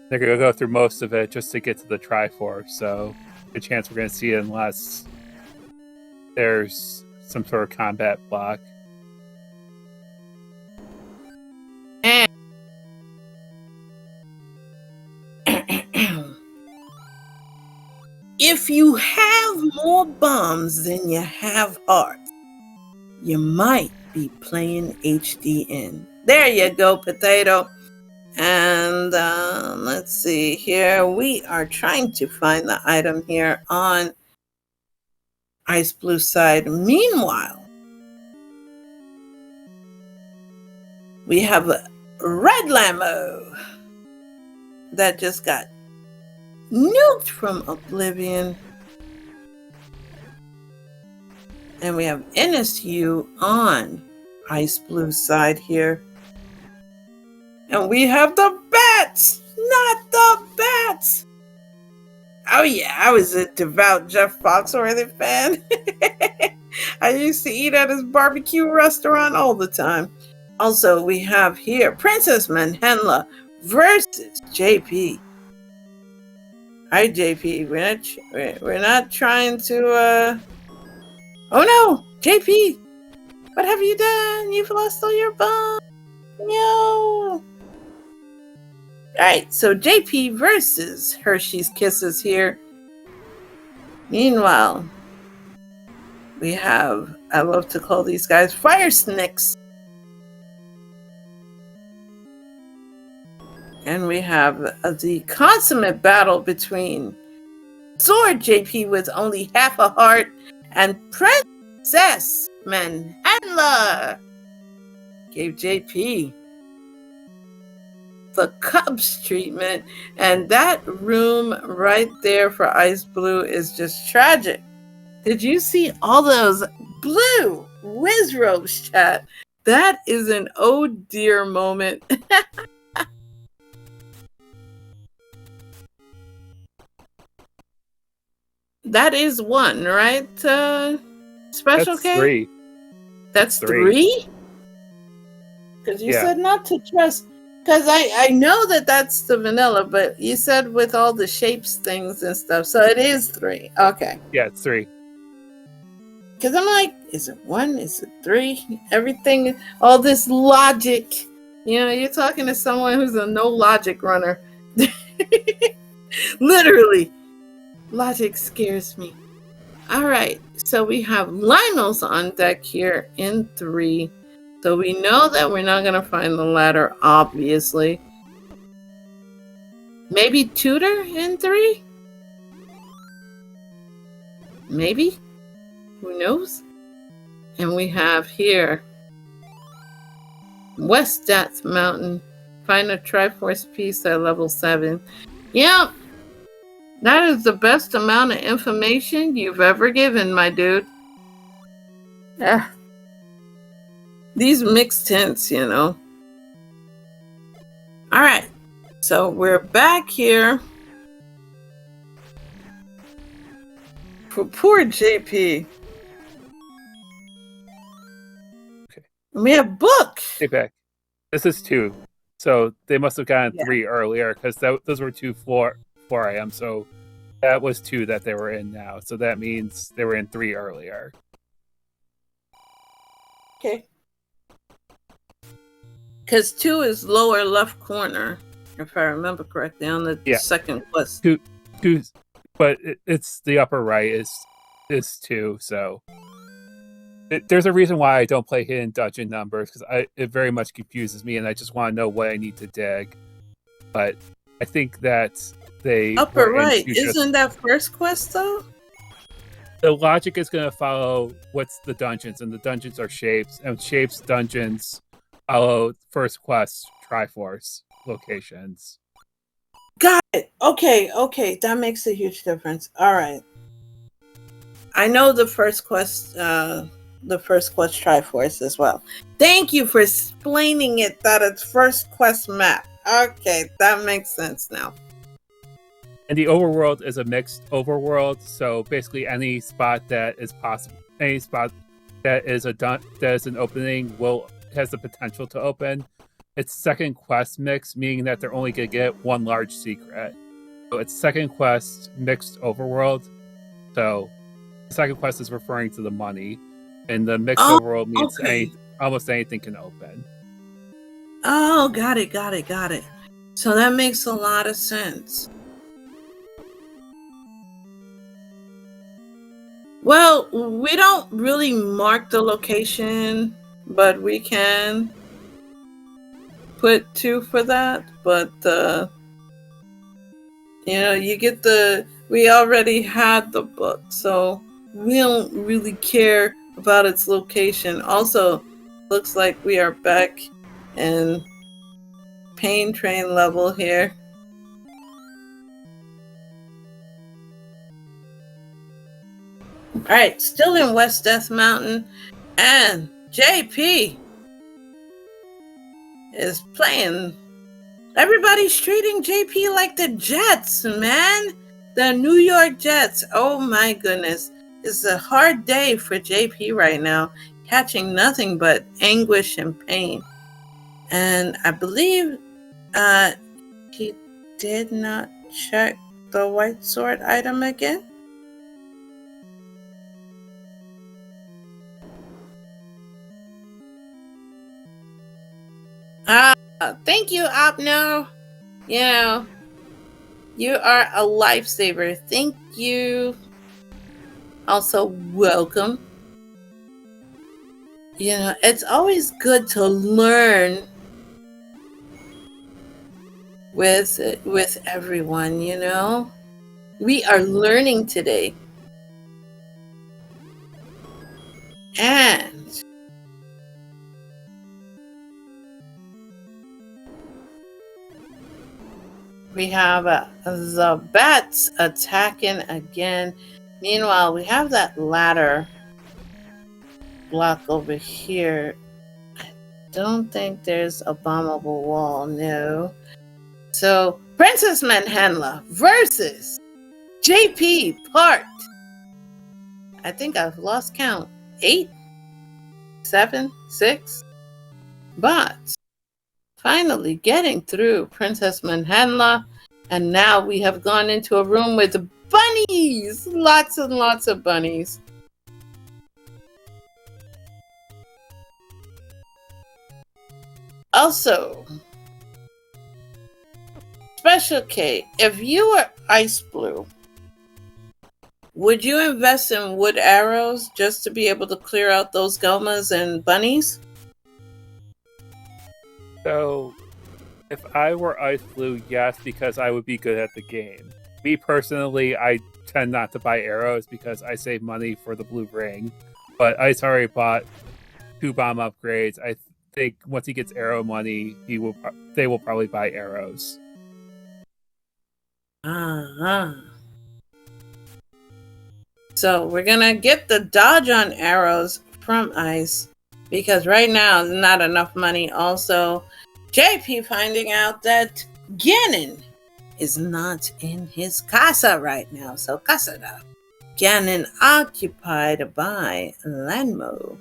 They're going to go through most of it just to get to the Triforce, so the chance we're going to see it unless there's some sort of combat block. And if you have more bombs than you have hearts, you might be playing HDN. There you go, potato. And let's see here. We are trying to find the item here on Iceblue side. Meanwhile, we have a Red Lambo that just got nuked from Oblivion. And we have NSU on Iceblue side here. And we have the bats! Not the bats! Oh yeah, I was a devout Jeff Foxworthy fan. I used to eat at his barbecue restaurant all the time. Also, we have here Princess Manhenla versus JP. Hi JP, we're not trying to Oh no, JP! What have you done? You've lost all your bombs. No. Alright, so JP versus Hershey's Kisses here. Meanwhile, we have, I love to call these guys Fire Snakes. And we have the consummate battle between Sword JP with only half a heart and Princess Manhenla gave JP the Cubs treatment, and that room right there for Iceblue is just tragic. Did you see all those blue whiz robes, chat? That is an oh dear moment. That is one, right? Special That's K? 3. That's 3? Because you said not to trust. Because I know that that's the vanilla, but you said with all the shapes, things, and stuff. So it is 3. Okay. Yeah, it's 3. Because I'm like, is it 1? Is it 3? Everything, all this logic. You know, you're talking to someone who's a no logic runner. Literally. Logic scares me. All right. So we have Lionel's on deck here in 3. So we know that we're not going to find the ladder, obviously. Maybe Tutor in 3? Maybe? Who knows? And we have here West Death Mountain. Find a Triforce piece at level 7. Yep. That is the best amount of information you've ever given, my dude. Yeah. These mixed tints, you know. All right. So we're back here for poor JP. Okay. And we have book. Hey, back. This is 2. So they must have gotten 3 earlier because those were 2 4 a.m. So that was 2 that they were in now. So that means they were in 3 earlier. Okay. Because 2 is lower left corner, if I remember correctly, on the second quest. 2, but it's the upper right is 2. So there's a reason why I don't play hidden dungeon numbers because it very much confuses me, and I just want to know what I need to dig. But I think that they upper right isn't that first quest though? The logic is going to follow what's the dungeons, and the dungeons are shapes, and shapes dungeons follow first quest Triforce locations. Got it. Okay, that makes a huge difference. All right, I know the first quest Triforce as well. Thank you for explaining it that it's first quest map. Okay, that makes sense now. And the overworld is a mixed overworld, so basically any spot that is possible, any spot that is an opening has the potential to open. it's second quest mix, meaning that they're only going to get one large secret. So it's second quest mixed overworld. So the second quest is referring to the money, and the mixed Oh, overworld means okay. almost anything can open. Oh, got it. So that makes a lot of sense. Well, we don't really mark the location, but we can put 2 for that. But you get we already had the book, so we don't really care about its location. Also, looks like we are back in pain train level here. Alright, still in West Death Mountain, and JP is playing. Everybody's treating JP like the Jets, man. The New York Jets. Oh my goodness. It's a hard day for JP right now, catching nothing but anguish and pain. And I believe he did not check the white sword item again. Thank you, Opno. You are a lifesaver. Thank you. Also, welcome. It's always good to learn with everyone, We are learning today. And we have the bats attacking again. Meanwhile, we have that ladder block over here. I don't think there's a bombable wall, no. So, Princess Manhandla versus JP Part. I think I've lost count. 8, 7, 6. But finally getting through Princess Manhandla, and now we have gone into a room with bunnies! Lots and lots of bunnies. Also, Special K, if you were Iceblue, would you invest in wood arrows just to be able to clear out those Gomas and bunnies? So, if I were Iceblue, yes, because I would be good at the game. Me personally, I tend not to buy arrows because I save money for the blue ring. But Ice already bought 2 bomb upgrades. I think once he gets arrow money, they will probably buy arrows. So we're gonna get the dodge on arrows from Ice, because right now there's not enough money. Also, JP finding out that Ganon is not in his casa right now. So Casada. Ganon occupied by Lanmo.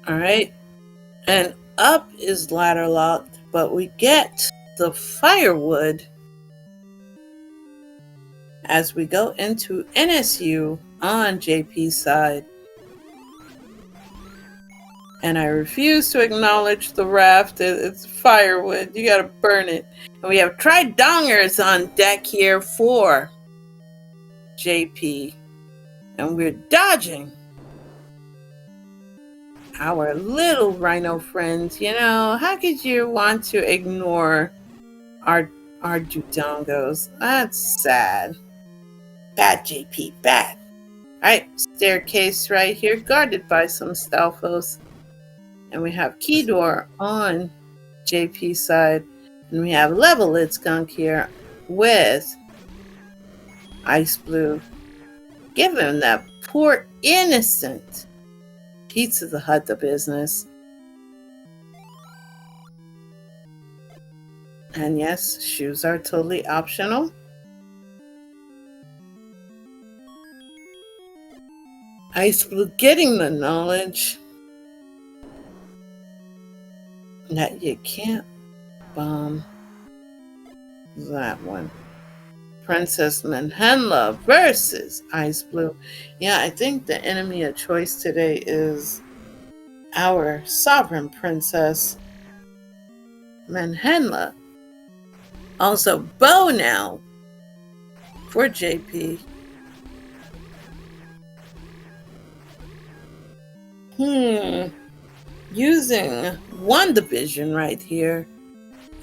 Alright. And up is ladder locked, but we get the firewood as we go into NSU on JP's side. And I refuse to acknowledge the raft. It's firewood. You gotta burn it. And we have Tridongers on deck here for JP. And we're dodging our little rhino friends. How could you want to ignore our Dudongos? That's sad. Bad, JP, bad. Alright, staircase right here, guarded by some Stalfos. And we have key door on JP's side. And we have level lid skunk here with Iceblue. Giving that poor innocent Pizza the Hut the business. And yes, shoes are totally optional. Iceblue getting the knowledge that you can't bomb that one. Princess Manhenla versus Iceblue. Yeah, I think the enemy of choice today is our sovereign princess Manhenla. Also, Bo now for JP. Using one division right here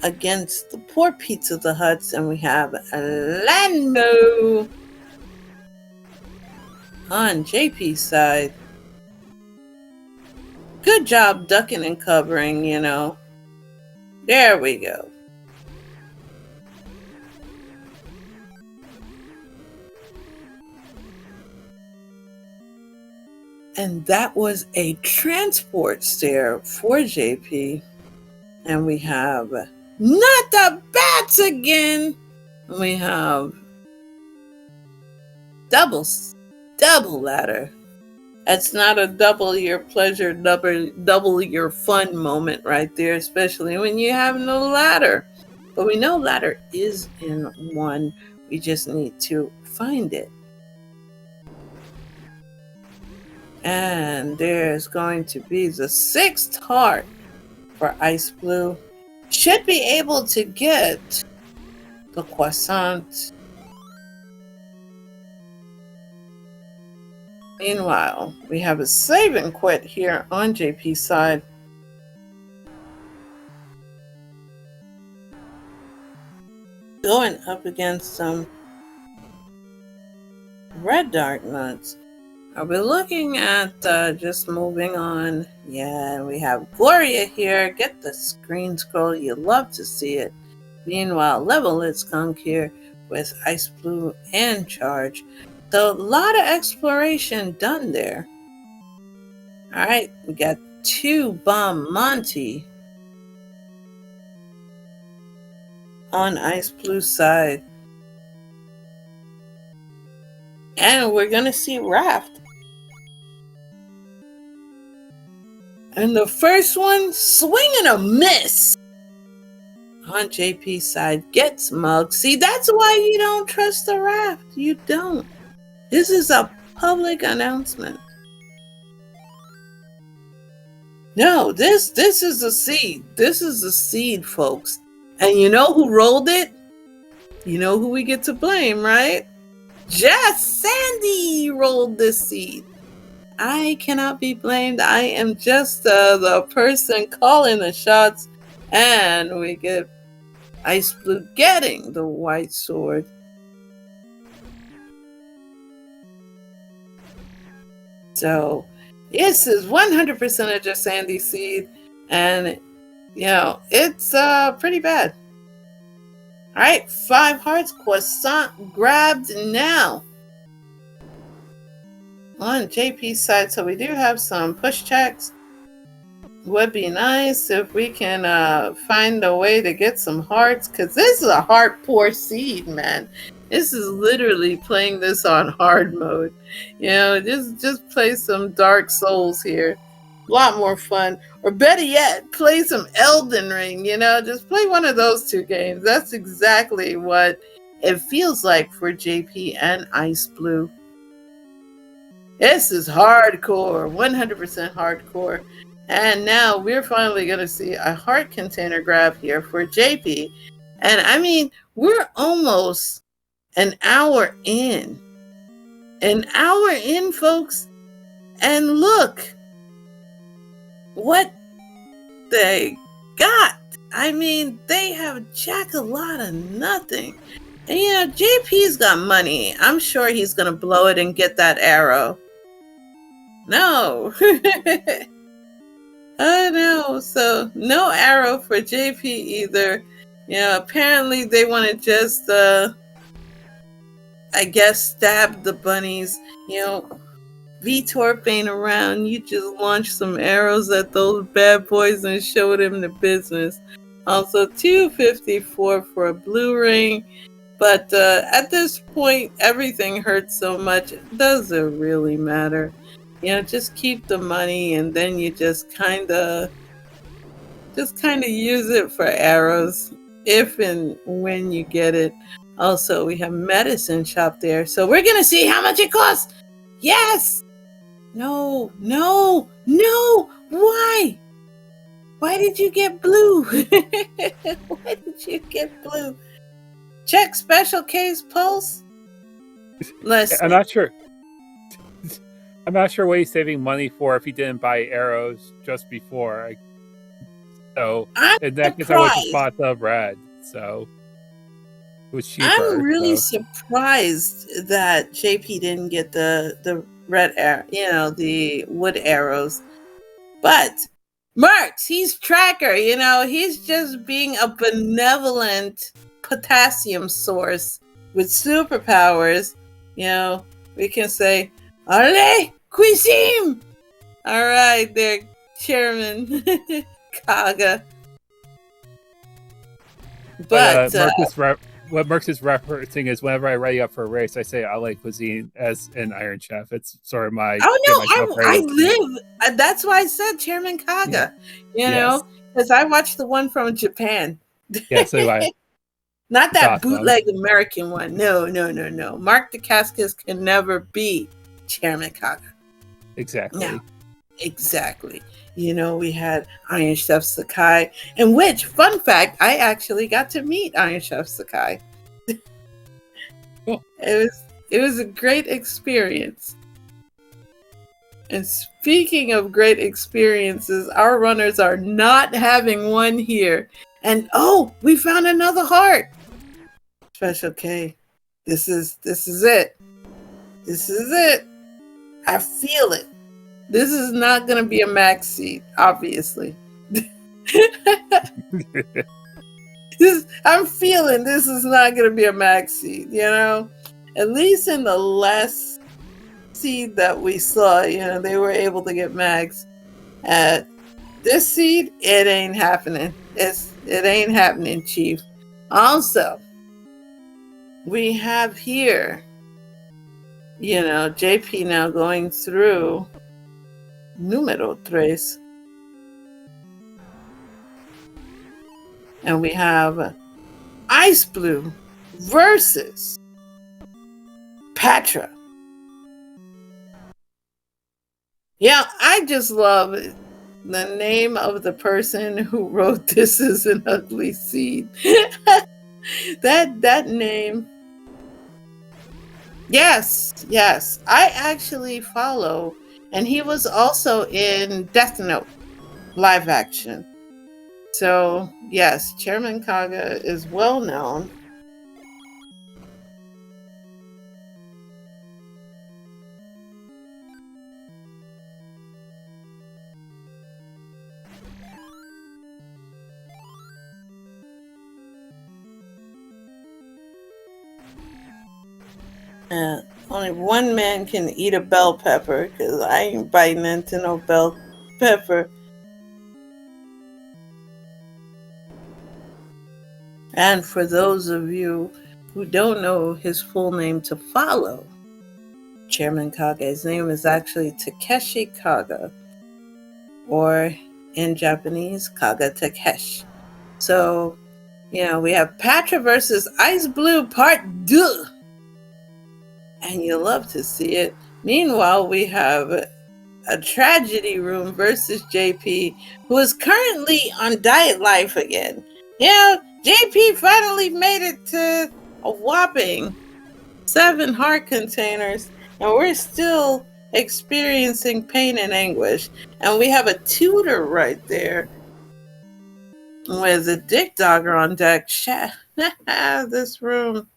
against the poor Pizza the Huts, and we have Lando on JP's side. Good job ducking and covering, you know. There we go. And that was a transport stair for JP. And we have not the bats again. We have double ladder. That's not a double your pleasure, double your fun moment right there, especially when you have no ladder. But we know ladder is in one. We just need to find it. And there's going to be the 6th heart for Iceblue. Should be able to get the croissant. Meanwhile, we have a save and quit here on JP's side. Going up against some red dark nuts. Are we looking at just moving on? Yeah, we have Gloria here. Get the screen scroll. You love to see it. Meanwhile, Level Lit Skunk here with Iceblue and Charge. So a lot of exploration done there. Alright, we got 2 Bomb Monty on Iceblue's side. And we're going to see Raft. And the first one, swing and a miss on JP's side, gets mugged. See, that's why you don't trust the Raft. You don't. This is a public announcement. No, this is a seed. This is a seed, folks. And you know who rolled it? You know who we get to blame, right? Just Sandy rolled this seed. I cannot be blamed. I am just the person calling the shots. And we get Iceblue getting the white sword. So this is 100% of just Sandy seed. And, you know, it's pretty bad. All right, 5 hearts. Croissant grabbed now on JP's side. So we do have some push checks. Would be nice if we can find a way to get some hearts, because this is a heart poor seed, man. This is literally playing this on hard mode. You know, just play some Dark Souls here. A lot more fun. Or better yet, play some Elden Ring, you know, just play one of those 2 games. That's exactly what it feels like for JP and Iceblue. This is hardcore, 100% hardcore. And now we're finally going to see a heart container grab here for JP. And I mean, we're almost an hour in. An hour in, folks. And look what they got. I mean, they have jack-a-lot of nothing. And you know, JP's got money. I'm sure he's going to blow it and get that arrow. No. I know. So no arrow for JP either. You know, apparently they want to just, I guess, stab the bunnies. You know, VTorp ain't around. You just launch some arrows at those bad boys and show them the business. Also, 254 for a blue ring. But at this point, everything hurts so much. It doesn't really matter. Just keep the money, and then you just kind of use it for arrows if and when you get it. Also, we have medicine shop there, so we're gonna see how much it costs. Yes. No, no, no. Why did you get blue? Why did you get blue? Check special case pulse. Let's I'm not sure. I'm not sure what he's saving money for if he didn't buy arrows just before. So in that case, I would just bought the red. So it was cheaper. I'm really surprised that JP didn't get the red arrow, the wood arrows. But Marks, he's tracker. He's just being a benevolent potassium source with superpowers. We can say, "Allez, cuisine!" All right, there, Chairman Kaga. But what Mercs is referencing is whenever I ready up for a race, I say "Allez cuisine" as an Iron Chef. It's sort of my. Oh no, I live. That's why I said Chairman Kaga. Because I watched the one from Japan. Yeah, so do I. Not that bootleg American one. No. Mark Dacascos can never be Chairman Kaga. Exactly. No, exactly. We had Iron Chef Sakai, in which, fun fact, I actually got to meet Iron Chef Sakai. Cool. It was a great experience. And speaking of great experiences, our runners are not having one here. And we found another heart. Special K. This is it. This is it. I feel it. This is not going to be a max seed, obviously. I'm feeling this is not going to be a max seed, At least in the last seed that we saw, they were able to get max. At this seed, it ain't happening. It ain't happening, Chief. Also, we have here, JP now going through Número 3. And we have Iceblue versus Patra. Yeah, I just love it. The name of the person who wrote "This is an ugly seed." that name. Yes. I actually follow, and he was also in Death Note live action. So yes, Chairman Kaga is well known. Only one man can eat a bell pepper, because I ain't biting into no bell pepper. And for those of you who don't know his full name to follow, Chairman Kaga, his name is actually Takeshi Kaga, or in Japanese, Kaga Takeshi. So, we have Patra versus Iceblue Part 2. And you love to see it. Meanwhile, we have a Tragedy Room versus JP, who is currently on Diet Life again. JP finally made it to a whopping 7 heart containers, and we're still experiencing pain and anguish. And we have a tutor right there with a dick dogger on deck. This room.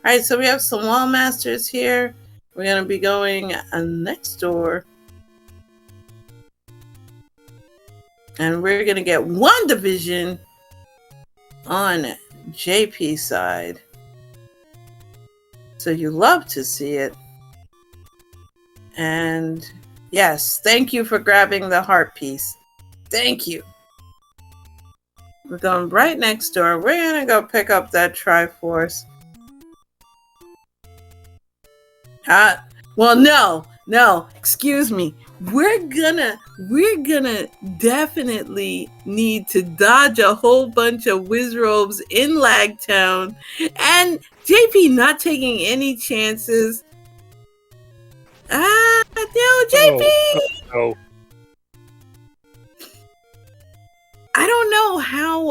All right, so we have some wall masters here. We're going to be going next door. And we're going to get one division on JP side. So you love to see it. And yes, thank you for grabbing the heart piece. Thank you. We're going right next door. We're going to go pick up that Triforce. Well, no. No, excuse me. We're gonna definitely need to dodge a whole bunch of Wizrobes in Lagtown, and JP not taking any chances. Ah, no, JP! Oh. I don't know how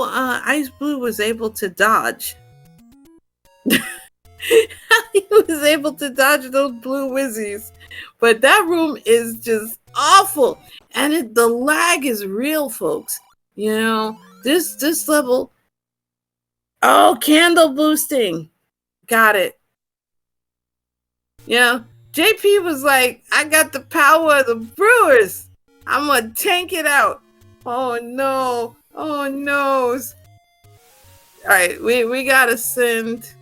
Iceblue was able to dodge. He was able to dodge those blue Wizzies. But that room is just awful. And the lag is real, folks. You know, this level. Oh, candle boosting. Got it. Yeah. JP was like, I got the power of the Brewers. I'm going to tank it out. Oh, no. Oh, no. All right. We got to send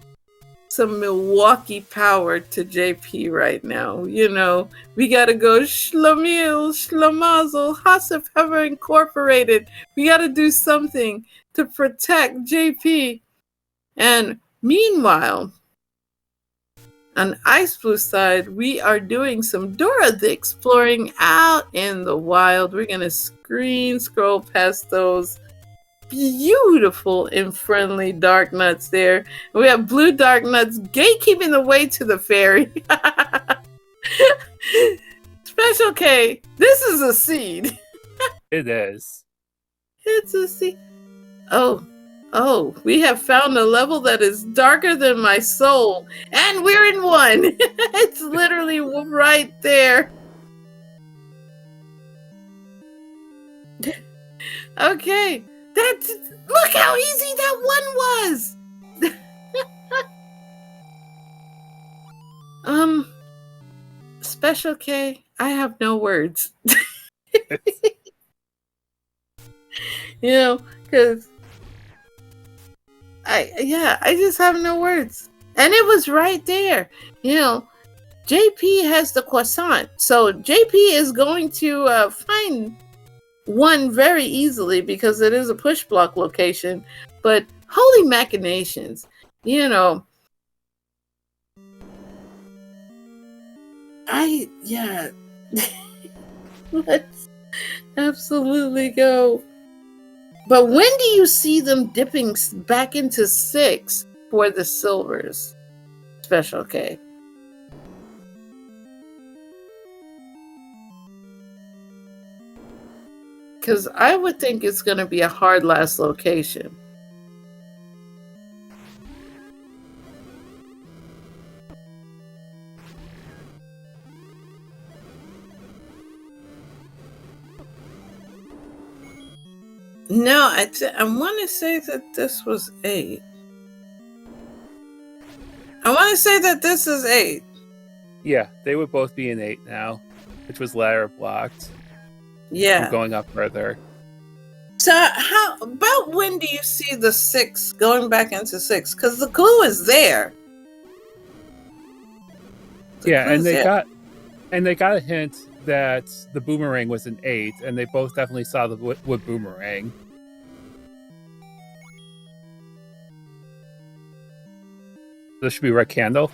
some Milwaukee power to JP right now. You know, we gotta go Shlomil, Shlomazel, Hasef Hever Incorporated. We gotta do something to protect JP. And meanwhile, on Iceblue side, we are doing some Dora the Exploring out in the wild. We're gonna scroll past those beautiful and friendly dark nuts there. We have blue dark nuts gatekeeping the way to the ferry. Special K, this is a seed. It is. It's a seed. Oh, we have found a level that is darker than my soul, and we're in one. It's literally right there. Okay. Look how easy that one was. Special K, I have no words. You know, because I just have no words. And it was right there. You know, JP has the croissant. So JP is going to find one very easily because it is a push block location. But holy machinations, you know. Let's absolutely go. But when do you see them dipping back into 6 for the silvers? Special K. Because I would think it's going to be a hard last location. No, I want to say that this was 8. I want to say that this is 8. Yeah, they would both be in 8 now, which was ladder blocked. Yeah. From going up further. So how about when do you see the 6 going back into 6? Because the clue is there. And they got a hint that the boomerang was an 8, and they both definitely saw the wood boomerang. This should be red candle,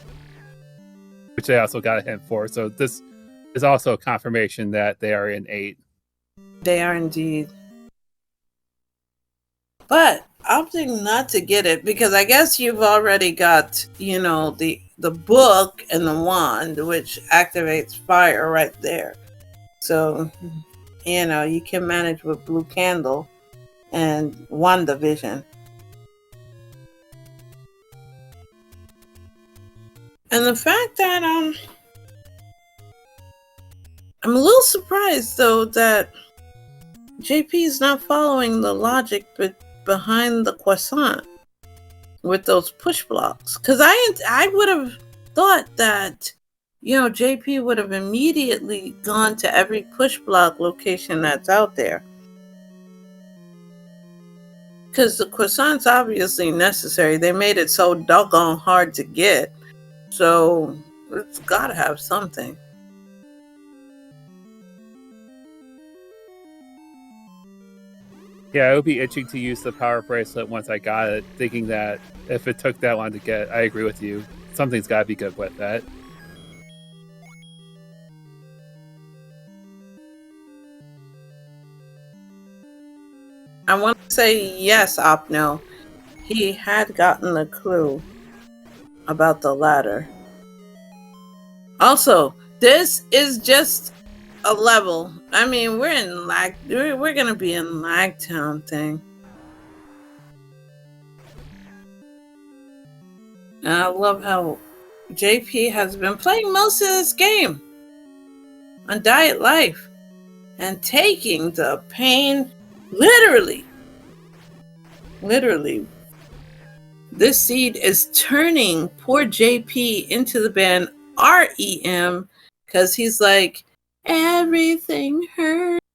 which they also got a hint for. So this is also a confirmation that they are in 8. They are indeed. But opting not to get it because I guess you've already got, you know, the book and the wand, which activates fire right there. So, you know, you can manage with blue candle and WandaVision. And the fact that I'm a little surprised though that JP is not following the logic behind the croissant with those push blocks. Because I would have thought that, you know, JP would have immediately gone to every push block location that's out there. Because the croissant's obviously necessary. They made it so doggone hard to get. So it's got to have something. Yeah, it would be itching to use the power bracelet once I got it, thinking that if it took that long to get, I agree with you. Something's got to be good with that. I want to say yes, Opno. He had gotten the clue about the ladder. Also, this is just a level. I mean, we're in lag. We're gonna be in Lagtown thing. And I love how JP has been playing most of this game on Diet Life and taking the pain literally. Literally. This seed is turning poor JP into the band REM because he's like, everything hurts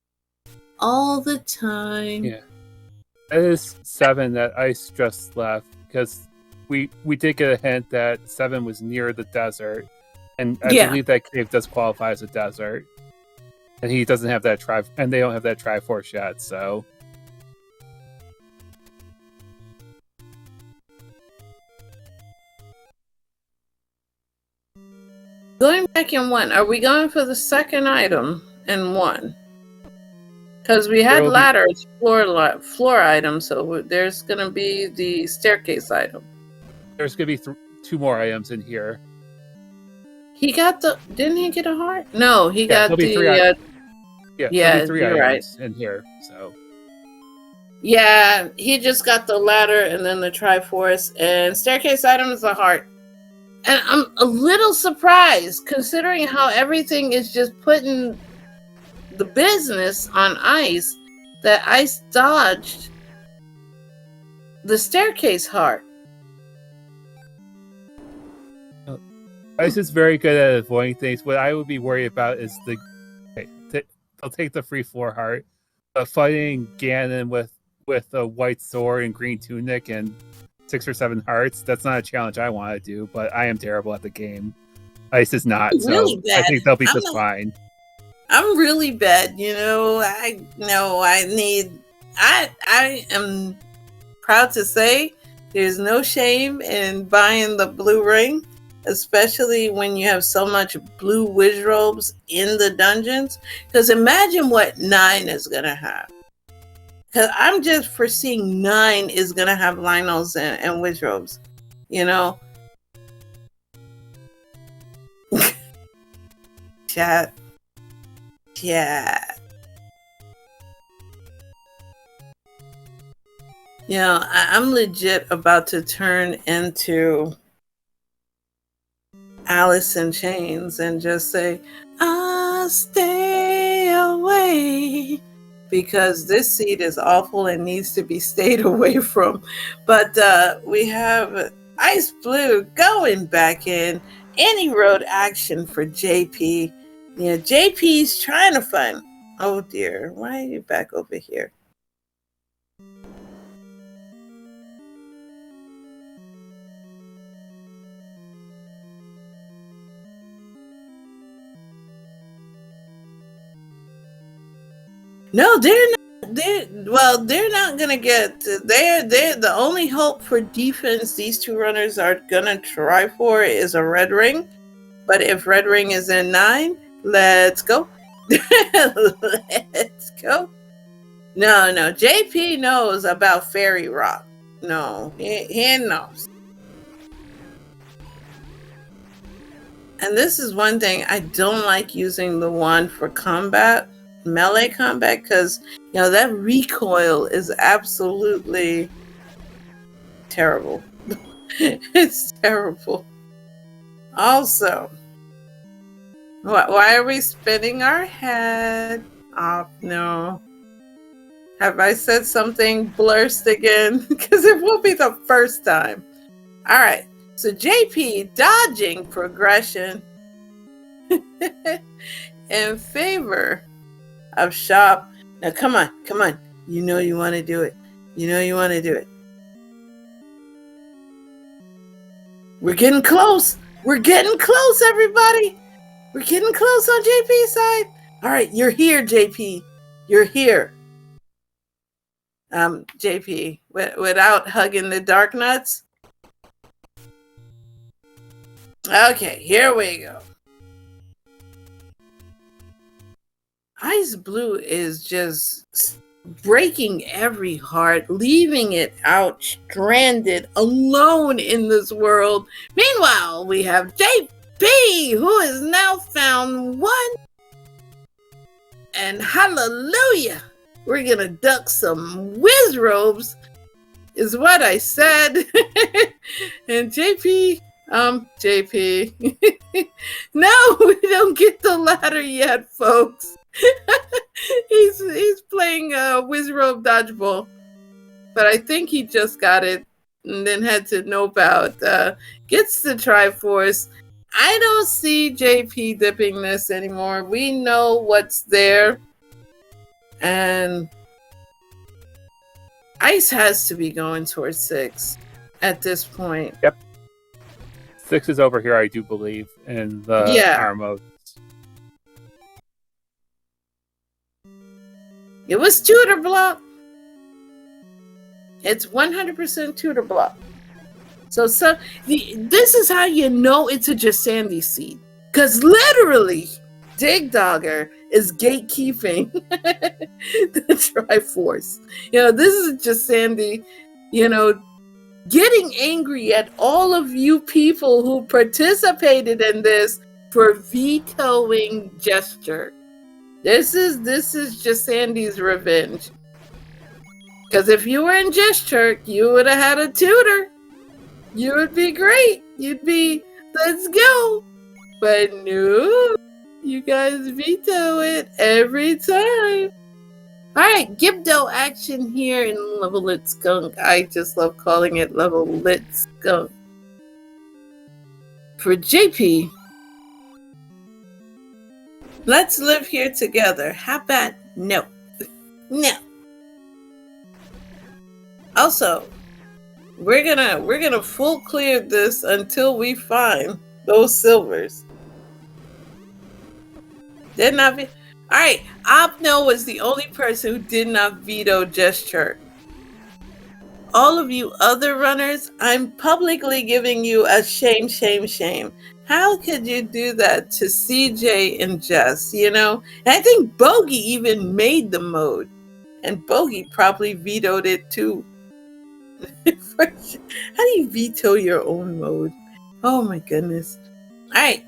all the time. Yeah. That is 7 that Ice just left because we did get a hint that 7 was near the desert, and I believe that cave does qualify as a desert, and he doesn't have that and they don't have that Triforce yet, so. Going back in 1, are we going for the second item in 1? Because we had ladders, floor items, so there's going to be the staircase item. There's going to be 2 more items in here. He got didn't he get a heart? No, he got the... there'll be 3 items in here, so... Yeah, he just got the ladder and then the Triforce, and staircase item is a heart. And I'm a little surprised, considering how everything is just putting the business on Ice, that Ice dodged the staircase heart. Ice is very good at avoiding things. What I would be worried about is they'll take the free floor heart, but fighting Ganon with a white sword and green tunic and 6 or 7 hearts, that's not a challenge I want to do, but I am terrible at the game. Ice is not, so really I think they'll be just fine. I'm really bad, I am proud to say there's no shame in buying the blue ring, especially when you have so much blue wiz robes in the dungeons, because imagine what 9 is gonna have. Because I'm just foreseeing 9 is going to have Lionels and wiz robes. Chat. I'm legit about to turn into Alice in Chains and just say, I'll stay away. Because this seed is awful and needs to be stayed away from. But we have Iceblue going back in. Any road action for JP. JP's trying to find... Oh dear, why are you back over here? No, they're not gonna get. They're the only hope for defense these 2 runners are gonna try for is a red ring. But if red ring is in 9, let's go. Let's go. No, JP knows about Fairy Rock. No, he knows. And this is one thing I don't like using the wand for combat. Melee combat, because that recoil is absolutely terrible. It's terrible. Also, why are we spinning our head? Oh no, have I said something blurst again? Because it won't be the first time. All right, so JP dodging progression in favor of shop. Now come on. You want to do it. We're getting close, everybody. We're getting close on JP's side. All right, you're here, JP. You're here. JP, without hugging the dark nuts. Okay, here we go. Iceblue is just breaking every heart, leaving it out stranded, alone in this world. Meanwhile, we have JP, who has now found one. And hallelujah, we're gonna duck some whiz robes, is what I said. And JP, no, we don't get the ladder yet, folks. he's playing Wizrobe Dodgeball, but I think he just got it and then had to nope out. Gets the Triforce. I don't see JP dipping this anymore. We know what's there, and Ice has to be going towards 6 at this point. Yep. 6 is over here, I do believe, in the R mode. It was tutor block. It's 100% tutor block. So this is how you know it's a Jasandi seed. Because literally, Dig Dogger is gatekeeping the Triforce. This is Jasandi, getting angry at all of you people who participated in this for vetoing Gesture. This is Jasandi's revenge. Because if you were in Gesture, you would have had a tutor. You would be great. You'd be, let's go. But no, you guys veto it every time. All right, Gibdo action here in Level Lit Skunk. I just love calling it Level Lit Skunk. For JP, let's live here together. How about no? No. Also, we're gonna full clear this until we find those silvers. Did not be. All right, Opno was the only person who did not veto Gesture. All of you other runners, I'm publicly giving you a shame, shame, shame. How could you do that to CJ and Jess, And I think Bogey even made the mode. And Bogey probably vetoed it too. How do you veto your own mode? Oh my goodness. All right.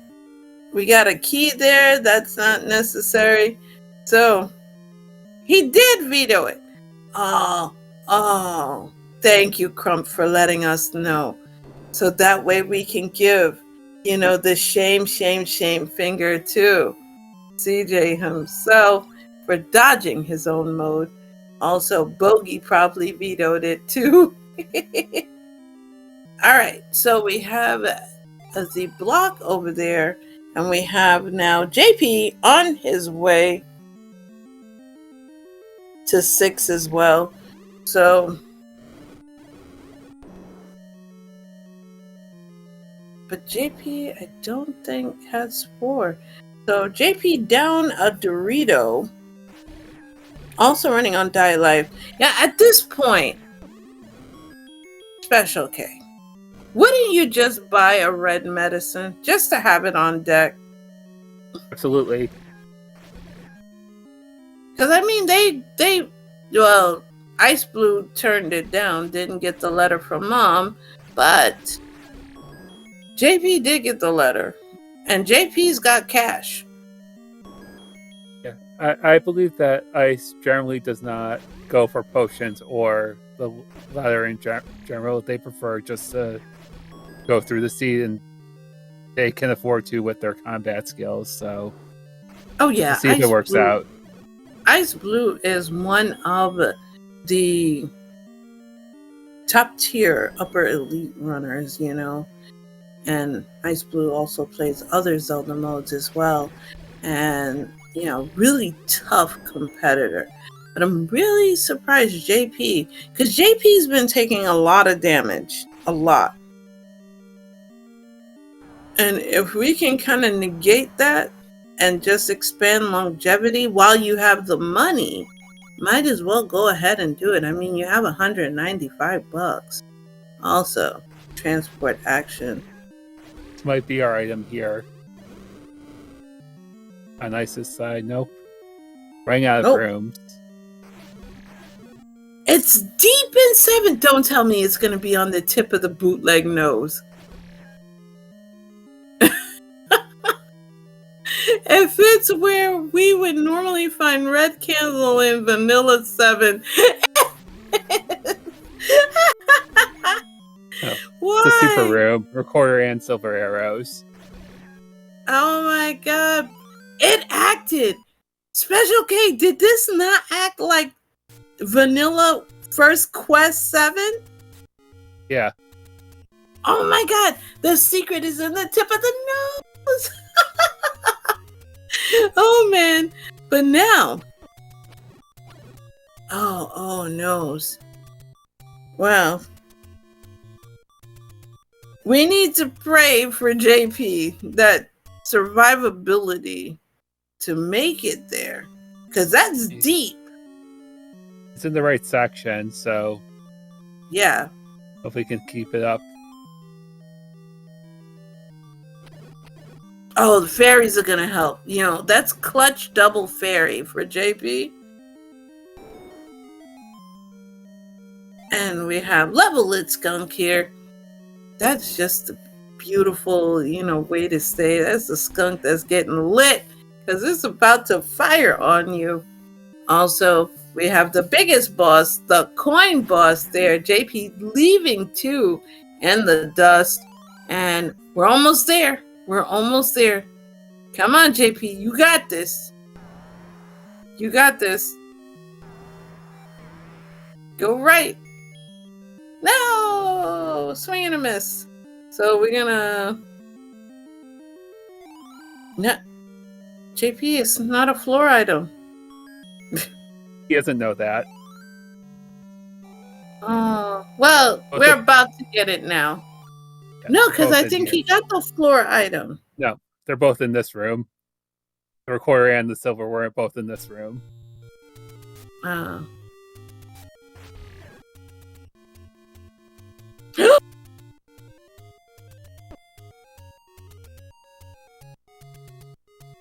We got a key there. That's not necessary. So, he did veto it. Oh. Thank you, Crump, for letting us know. So that way we can give, the shame, shame, shame finger to CJ himself for dodging his own mode. Also, Bogey probably vetoed it too. All right, so we have the block over there, and we have now JP on his way to 6 as well. So, but JP, I don't think has 4. So JP down a Dorito. Also running on Die Life. Yeah, at this point, Special K, wouldn't you just buy a red medicine just to have it on deck? Absolutely. Because, Iceblue turned it down, didn't get the letter from Mom, but JP did get the letter, and JP's got cash. Yeah, I believe that Ice generally does not go for potions or the letter in general. They prefer just to go through the seed, and they can afford to with their combat skills. So, see if it works out. Iceblue is one of the top tier upper elite runners, and Iceblue also plays other Zelda modes as well, and really tough competitor. But I'm really surprised JP, because JP's been taking a lot of damage, a lot. And if we can kind of negate that and just expand longevity while you have the money, might as well go ahead and do it. I mean, you have $195. Also, transport action. This might be our item here. On Ice's side, nope. Running out of rooms. It's deep in 7. Don't tell me it's going to be on the tip of the bootleg nose. If it's where we would normally find red candle in vanilla 7. Oh, Why? it's a super room, recorder and silver arrows. Oh my god. It acted. Special K, did this not act like vanilla first quest 7? Yeah. Oh my god. The secret is in the tip of the nose. Oh man. But now. Oh nose. Well. We need to pray for JP that survivability to make it there. Because that's deep. It's in the right section, so yeah. Hope we can keep it up. Oh, the fairies are gonna help. You know, that's clutch double fairy for JP. And we have level lit skunk here. That's just a beautiful, you know, way to say that's a skunk that's getting lit because it's about to fire on you. Also, we have the biggest boss, the coin boss there, JP leaving too in the dust. And we're almost there. We're almost there. Come on, JP, you got this. You got this. Go right. No! Swing and a miss. So we're gonna... No. JP, it's not a floor item. He doesn't know that. Oh, well, we're about to get it now. Yeah, no, because I think he got the floor item. No, they're both in this room. The recorder and the silverware are both in this room. Oh.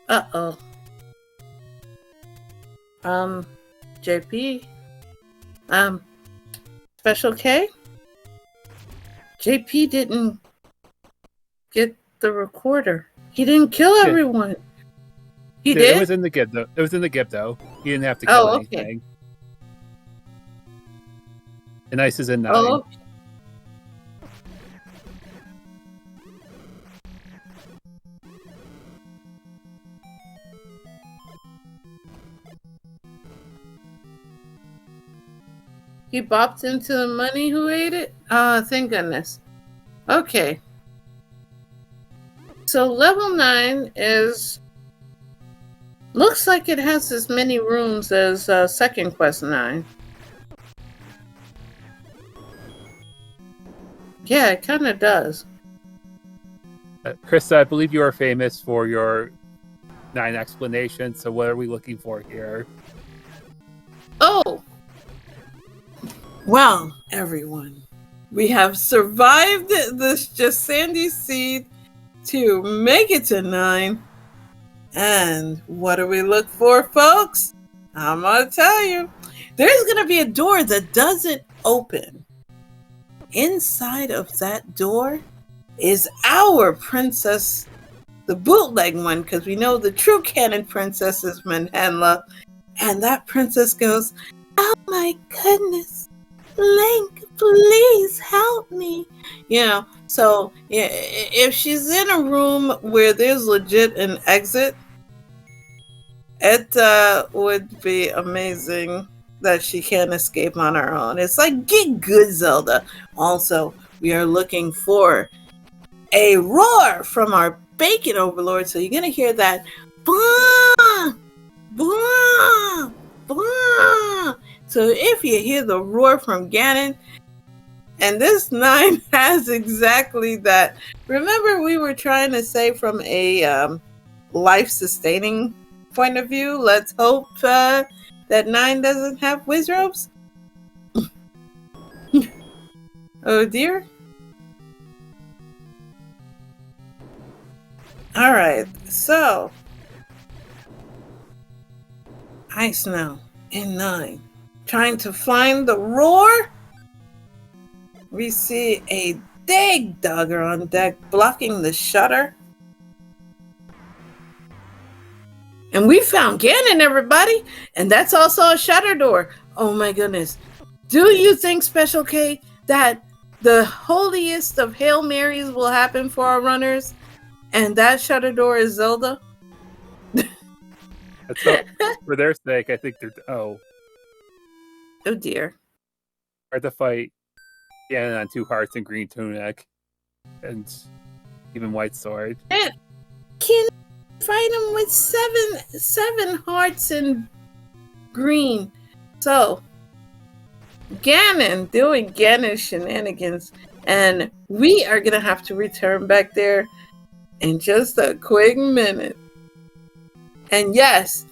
Uh-oh. JP? Special K? JP didn't get the recorder. He didn't kill everyone. He did? It was in the gib, though. It was in the gib, though. He didn't have to kill anything. And Ice is in 9. Oh. He bopped into the money. Who ate it? Thank goodness. Okay. So level 9 is... Looks like it has as many rooms as second quest 9. Yeah, it kind of does. Krista, I believe you are famous for your 9 explanations. So what are we looking for here? Oh! Well, everyone, we have survived this just sandy seed to make it to 9. And what do we look for, folks? I'm going to tell you. There's going to be a door that doesn't open. Inside of that door is our princess, the bootleg one, because we know the true canon princess is Manhandla. And that princess goes, "Oh my goodness. Link, please help me." You know, so yeah, if she's in a room where there's legit an exit, it would be amazing that she can't escape on her own. It's like, get good, Zelda. Also, we are looking for a roar from our bacon overlord, so you're gonna hear that bah, bah, bah. So if you hear the roar from Ganon, and this 9 has exactly that. Remember, we were trying to say from a life-sustaining point of view, let's hope that 9 doesn't have whiz robes. Oh dear. Alright, so Ice now in 9. trying to find the roar. We see a Dig Dogger on deck blocking the shutter. And we found Ganon, everybody. And that's also a shutter door. Oh my goodness. Do you think, Special K, that the holiest of Hail Marys will happen for our runners? And that shutter door is Zelda? That's so, for their sake, I think they're... Oh dear. hard to fight Ganon on 2 hearts and green tunic. And even white sword. And can fight him with seven hearts and green. So Ganon doing Ganon shenanigans, and we are gonna have to return back there in just a quick minute. And yes,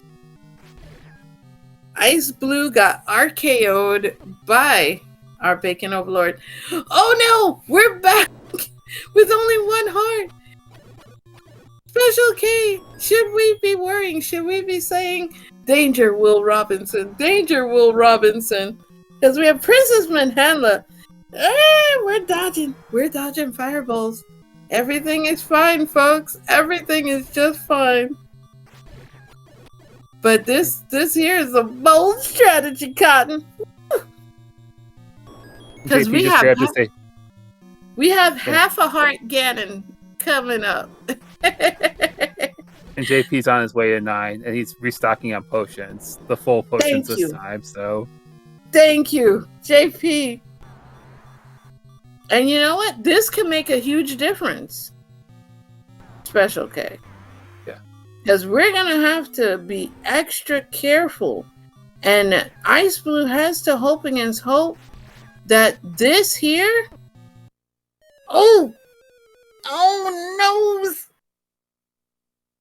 Iceblue got RKO'd by our Bacon Overlord. Oh no, we're back with only 1 heart. Special K, should we be worrying? Should we be saying, danger, Will Robinson, danger, Will Robinson? Because we have Princess Manhandla. We're dodging fireballs. Everything is fine, folks. Everything is just fine. But this here is a bold strategy, Cotton. Because we have half a heart Ganon coming up. And JP's on his way to 9, and he's restocking on potions. The full potions this time, so... Thank you, JP. And you know what? This can make a huge difference. Special K. Yeah. Because we're going to have to be extra careful. And Iceblue has to hope against hope that this here... Oh no!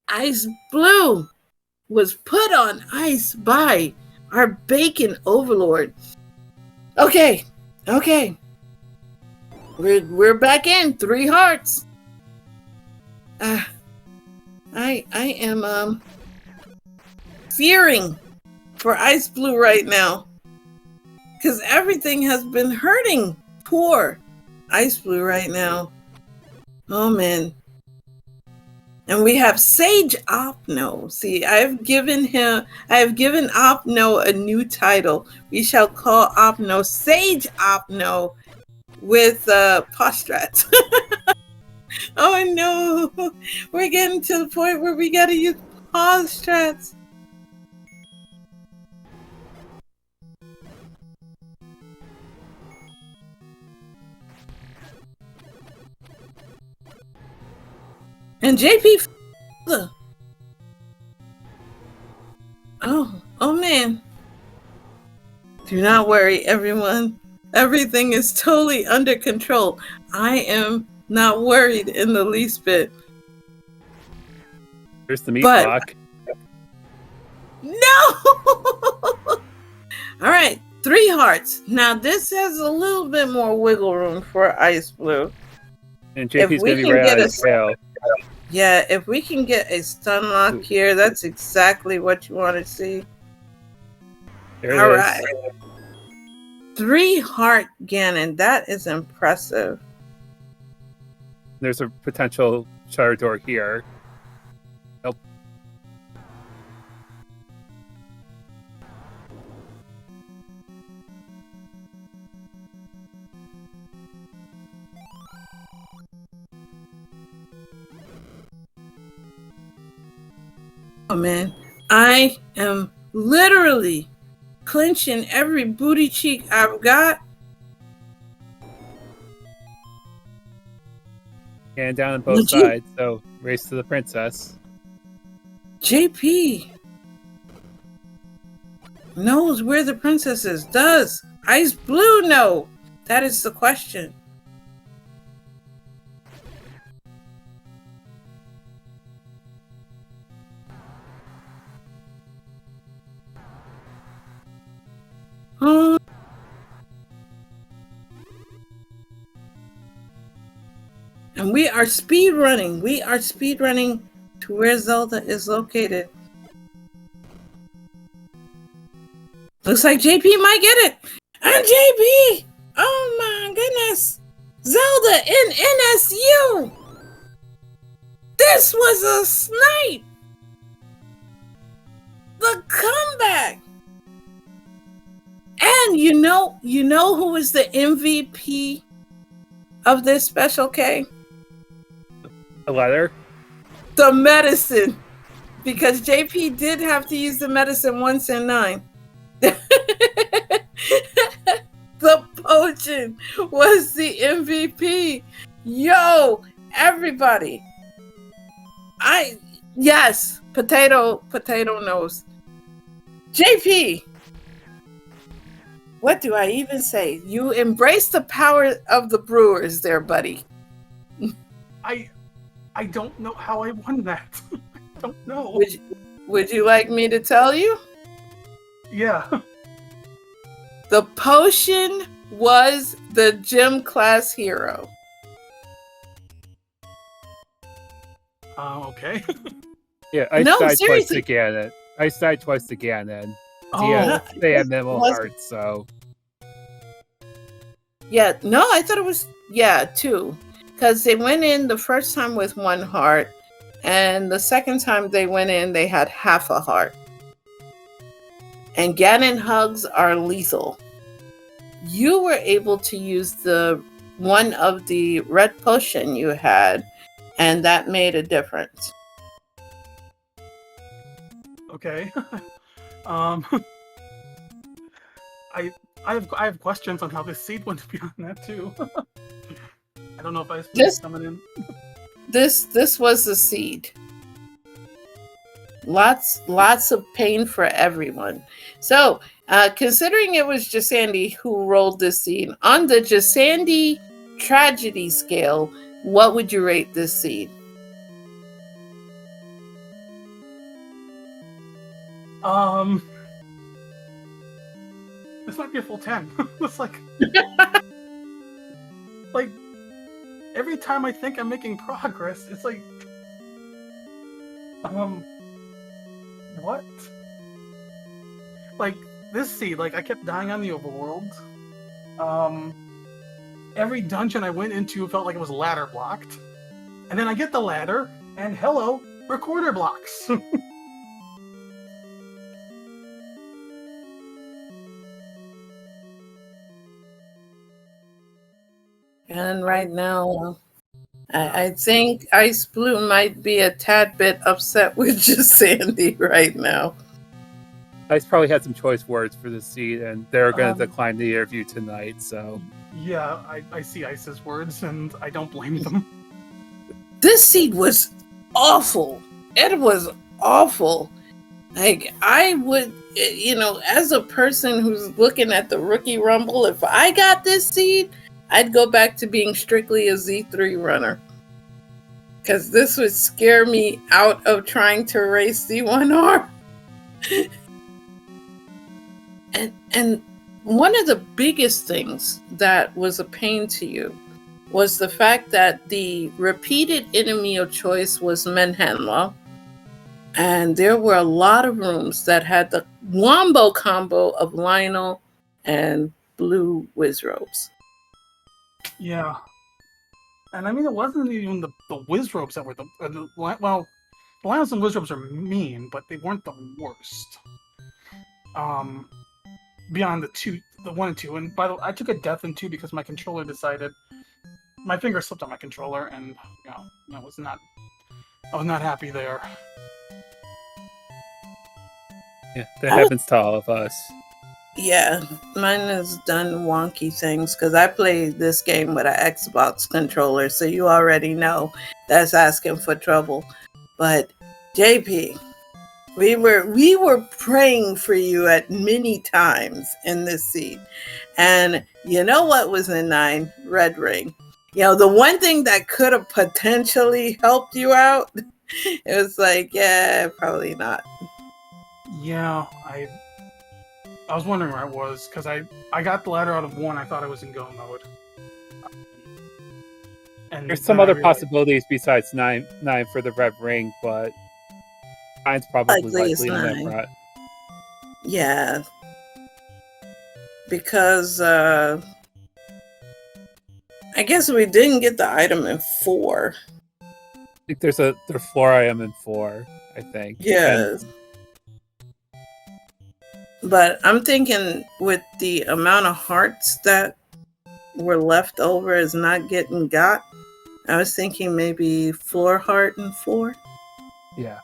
Iceblue was put on ice by our Bacon Overlord. Okay. We're back in 3 hearts. I am fearing for Iceblue right now, because everything has been hurting poor Iceblue right now. Oh man. And we have Sage Opno. See, I have given Opno a new title. We shall call Opno Sage Opno with Postrats. Oh no, we're getting to the point where we gotta use Postrats. And JP, oh man. Do not worry, everyone. Everything is totally under control. I am not worried in the least bit. There's the meat block. No! All right, 3 hearts. Now this has a little bit more wiggle room for Iceblue. And JP's going to be right on his tail. Yeah, if we can get a stun lock here, that's exactly what you want to see. All right. 3 heart Ganon. That is impressive. There's a potential shutter door here. Nope. Oh man, I am literally clenching every booty cheek I've got. And down on both sides, so race to the princess. JP knows where the princess is. Does Iceblue know? That is the question. And we are speed running. We are speed running to where Zelda is located. Looks like JP might get it. And JP! Oh my goodness! Zelda in NSU! This was a snipe! The comeback! And you know who was the MVP of this special K? A letter? The medicine. Because JP did have to use the medicine once in 9. The potion was the MVP. Yo, everybody. Yes, potato knows. JP, what do I even say? You embrace the power of the Brewers there, buddy. I don't know how I won that. I don't know. Would you like me to tell you? Yeah. The potion was the gym class hero. Okay. Yeah, I died twice again. I died twice again, and they had minimal hearts, so. Yeah, no, I thought it was 2. Because they went in the first time with 1 heart, and the second time they went in, they had half a heart. And Ganon hugs are lethal. You were able to use the one of the red potion you had, and that made a difference. Okay. I have questions on how this seed went beyond that too. I don't know if Iceblue coming in. This was the seed. Lots of pain for everyone. So, considering it was Jasandi who rolled this seed, on the Jasandi tragedy scale, what would you rate this seed? This might be a full 10. It's like every time I think I'm making progress, it's like what? Like this seed, I kept dying on the overworld. Every dungeon I went into felt like it was ladder blocked. And then I get the ladder, and hello, recorder blocks. And right now, I think Iceblue might be a tad bit upset with Jasandi right now. Ice probably had some choice words for the seed, and they're going to decline the interview tonight, so. Yeah, I see Ice's words, and I don't blame them. This seed was awful. It was awful. I would, as a person who's looking at the Rookie Rumble, if I got this seed, I'd go back to being strictly a Z3 runner. Because this would scare me out of trying to race Z1R. And one of the biggest things that was a pain to you was the fact that the repeated enemy of choice was Menhanla. And there were a lot of rooms that had the wombo combo of Lionel and blue Wizrobes. Yeah. And I mean, it wasn't even the Wizrobes that were the Lionels and Wizrobes are mean, but they weren't the worst. Beyond the 1 and 2, and by the way, I took a death in 2 because my controller decided my finger slipped on my controller, and I was not happy there. Yeah, that happens to all of us. Yeah, mine has done wonky things because I played this game with an Xbox controller, so you already know that's asking for trouble. But JP, we were praying for you at many times in this seed, and you know what was in 9? Red Ring. The one thing that could have potentially helped you out, it was probably not. Yeah, I was wondering where I was, because I got the ladder out of 1, I thought I was in go mode. And there's some other possibilities besides 9 for the red ring, but 9's probably likely in that front. Yeah. because I guess we didn't get the item in 4. I think there's floor item in 4, I think. Yes. But I'm thinking with the amount of hearts that were left over is not getting got, I was thinking maybe floor heart in 4. Yeah.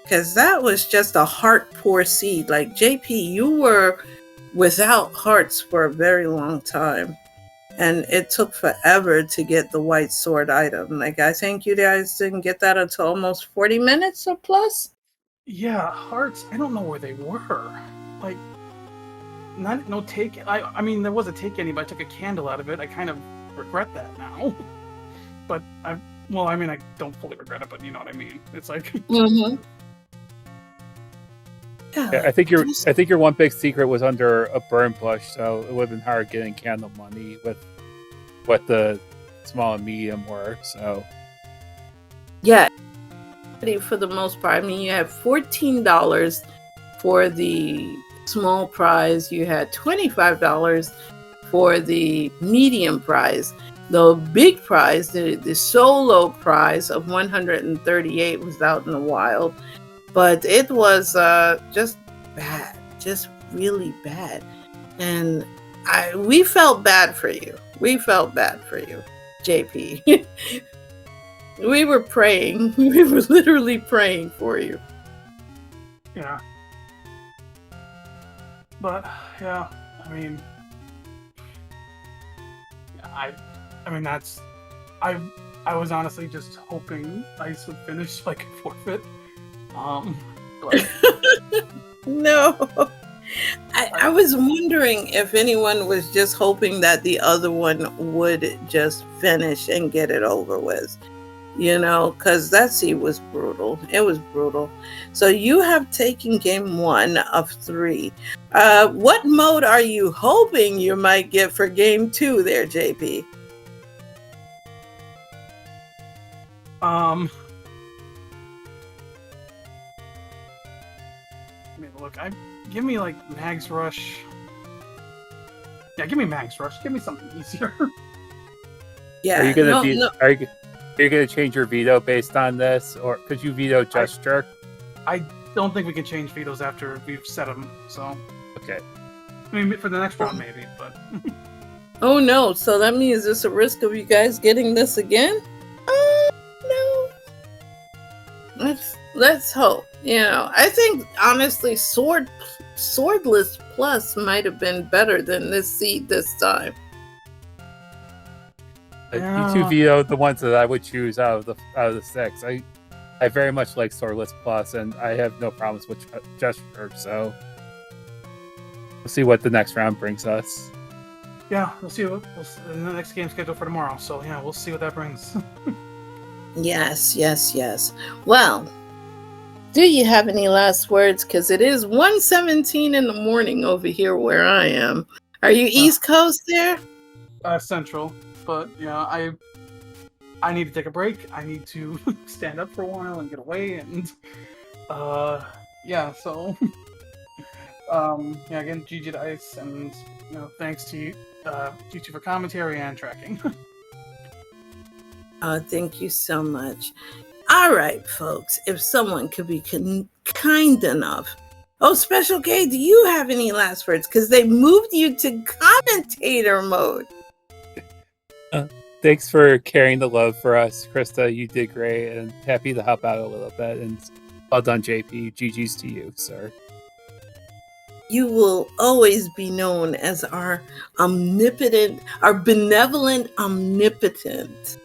Because that was just a heart poor seed. Like, JP, you were without hearts for a very long time. And it took forever to get the white sword item. Like, I think you guys didn't get that until almost 40 minutes or plus. Yeah, hearts. I don't know where they were. Like, no take. I mean, there was a take any, but I took a candle out of it. I kind of regret that now. But I don't fully regret it, but you know what I mean. It's like. Mm-hmm. Yeah, I think your one big secret was under a burn bush, so it would have been hard getting candle money with what the small and medium were. So yeah, for the most part. I mean, you had $14 for the small prize. You had $25 for the medium prize. The big prize, the solo prize of $138 was out in the wild. But it was just bad, just really bad. And we felt bad for you. We felt bad for you, JP. We were praying. We were literally praying for you. Yeah. But, yeah, I mean, I was honestly just hoping Ice would finish like a forfeit. But... No. I was wondering if anyone was just hoping that the other one would just finish and get it over with. You know, because that seed was brutal. It was brutal. So you have taken game 1 of 3. What mode are you hoping you might get for game 2 there, JP? Look, give me like Mag's Rush. Yeah, give me Mag's Rush. Give me something easier. Yeah. Are you gonna Are you gonna change your veto based on this, or could you veto Gesture? I don't think we can change vetoes after we've set them. So okay. I mean, for the next round maybe, but. Oh no! So that means there's a risk of you guys getting this again? No. Let's hope. You know, I think honestly, Swordless Plus might have been better than this seed this time. You two vetoed the ones that I would choose out of the 6. I very much like Swordless Plus, and I have no problems with Gesture. So we'll see what the next round brings us. Yeah, we'll see the next game scheduled for tomorrow. So yeah, we'll see what that brings. Yes. Well, do you have any last words? Because it is 1:17 in the morning over here where I am. Are you East Coast there? Central. But yeah, I need to take a break. I need to stand up for a while and get away, and yeah. So yeah, again, GG to Ice, and thanks to you two for commentary and tracking. Thank you so much. All right, folks. If someone could be kind enough. Oh, Special K, do you have any last words? Because they moved you to commentator mode. Thanks for carrying the love for us, Krista. You did great, and happy to help out a little bit. And well done, JP. GG's to you, sir. You will always be known as our benevolent, omnipotent,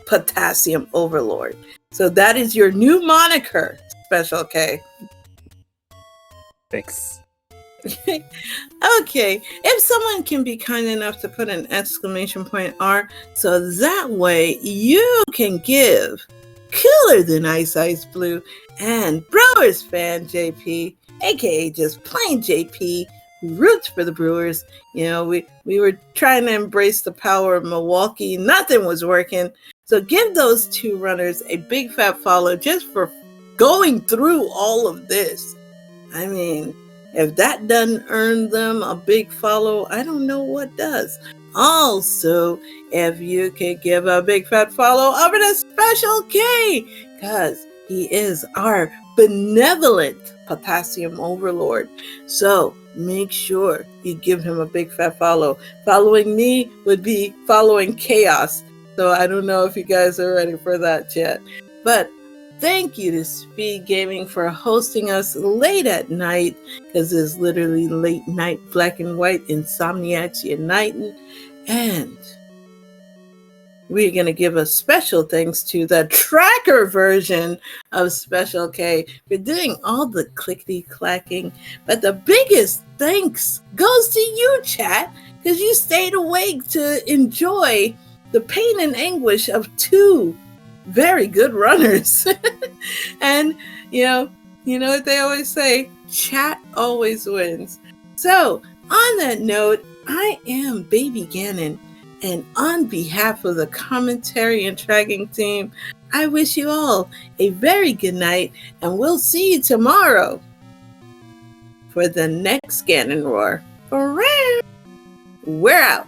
potassium overlord. So that is your new moniker, Special K. Thanks. Okay, if someone can be kind enough to put an exclamation point R, so that way you can give Cooler Than Ice Blue and BrewersFanJP, aka just plain JP, who roots for the Brewers. We were trying to embrace the power of Milwaukee. Nothing was working. So give those two runners a big fat follow just for going through all of this. I mean, If that doesn't earn them a big follow, I don't know what does. Also, if you could give a big fat follow over to Special K, because he is our benevolent potassium overlord. So make sure you give him a big fat follow. Following me would be following chaos. So I don't know if you guys are ready for that yet. But thank you to SpeedGaming for hosting us late at night, because it's literally late night black and white insomniacs uniting. And we're going to give a special thanks to the tracker version of Special K for doing all the clickety-clacking. But the biggest thanks goes to you, chat, because you stayed awake to enjoy the pain and anguish of two very good runners. And, you know what they always say, chat always wins. So, on that note, I am Baby Ganon, and on behalf of the commentary and tracking team, I wish you all a very good night, and we'll see you tomorrow for the next Ganon Roar. We're out.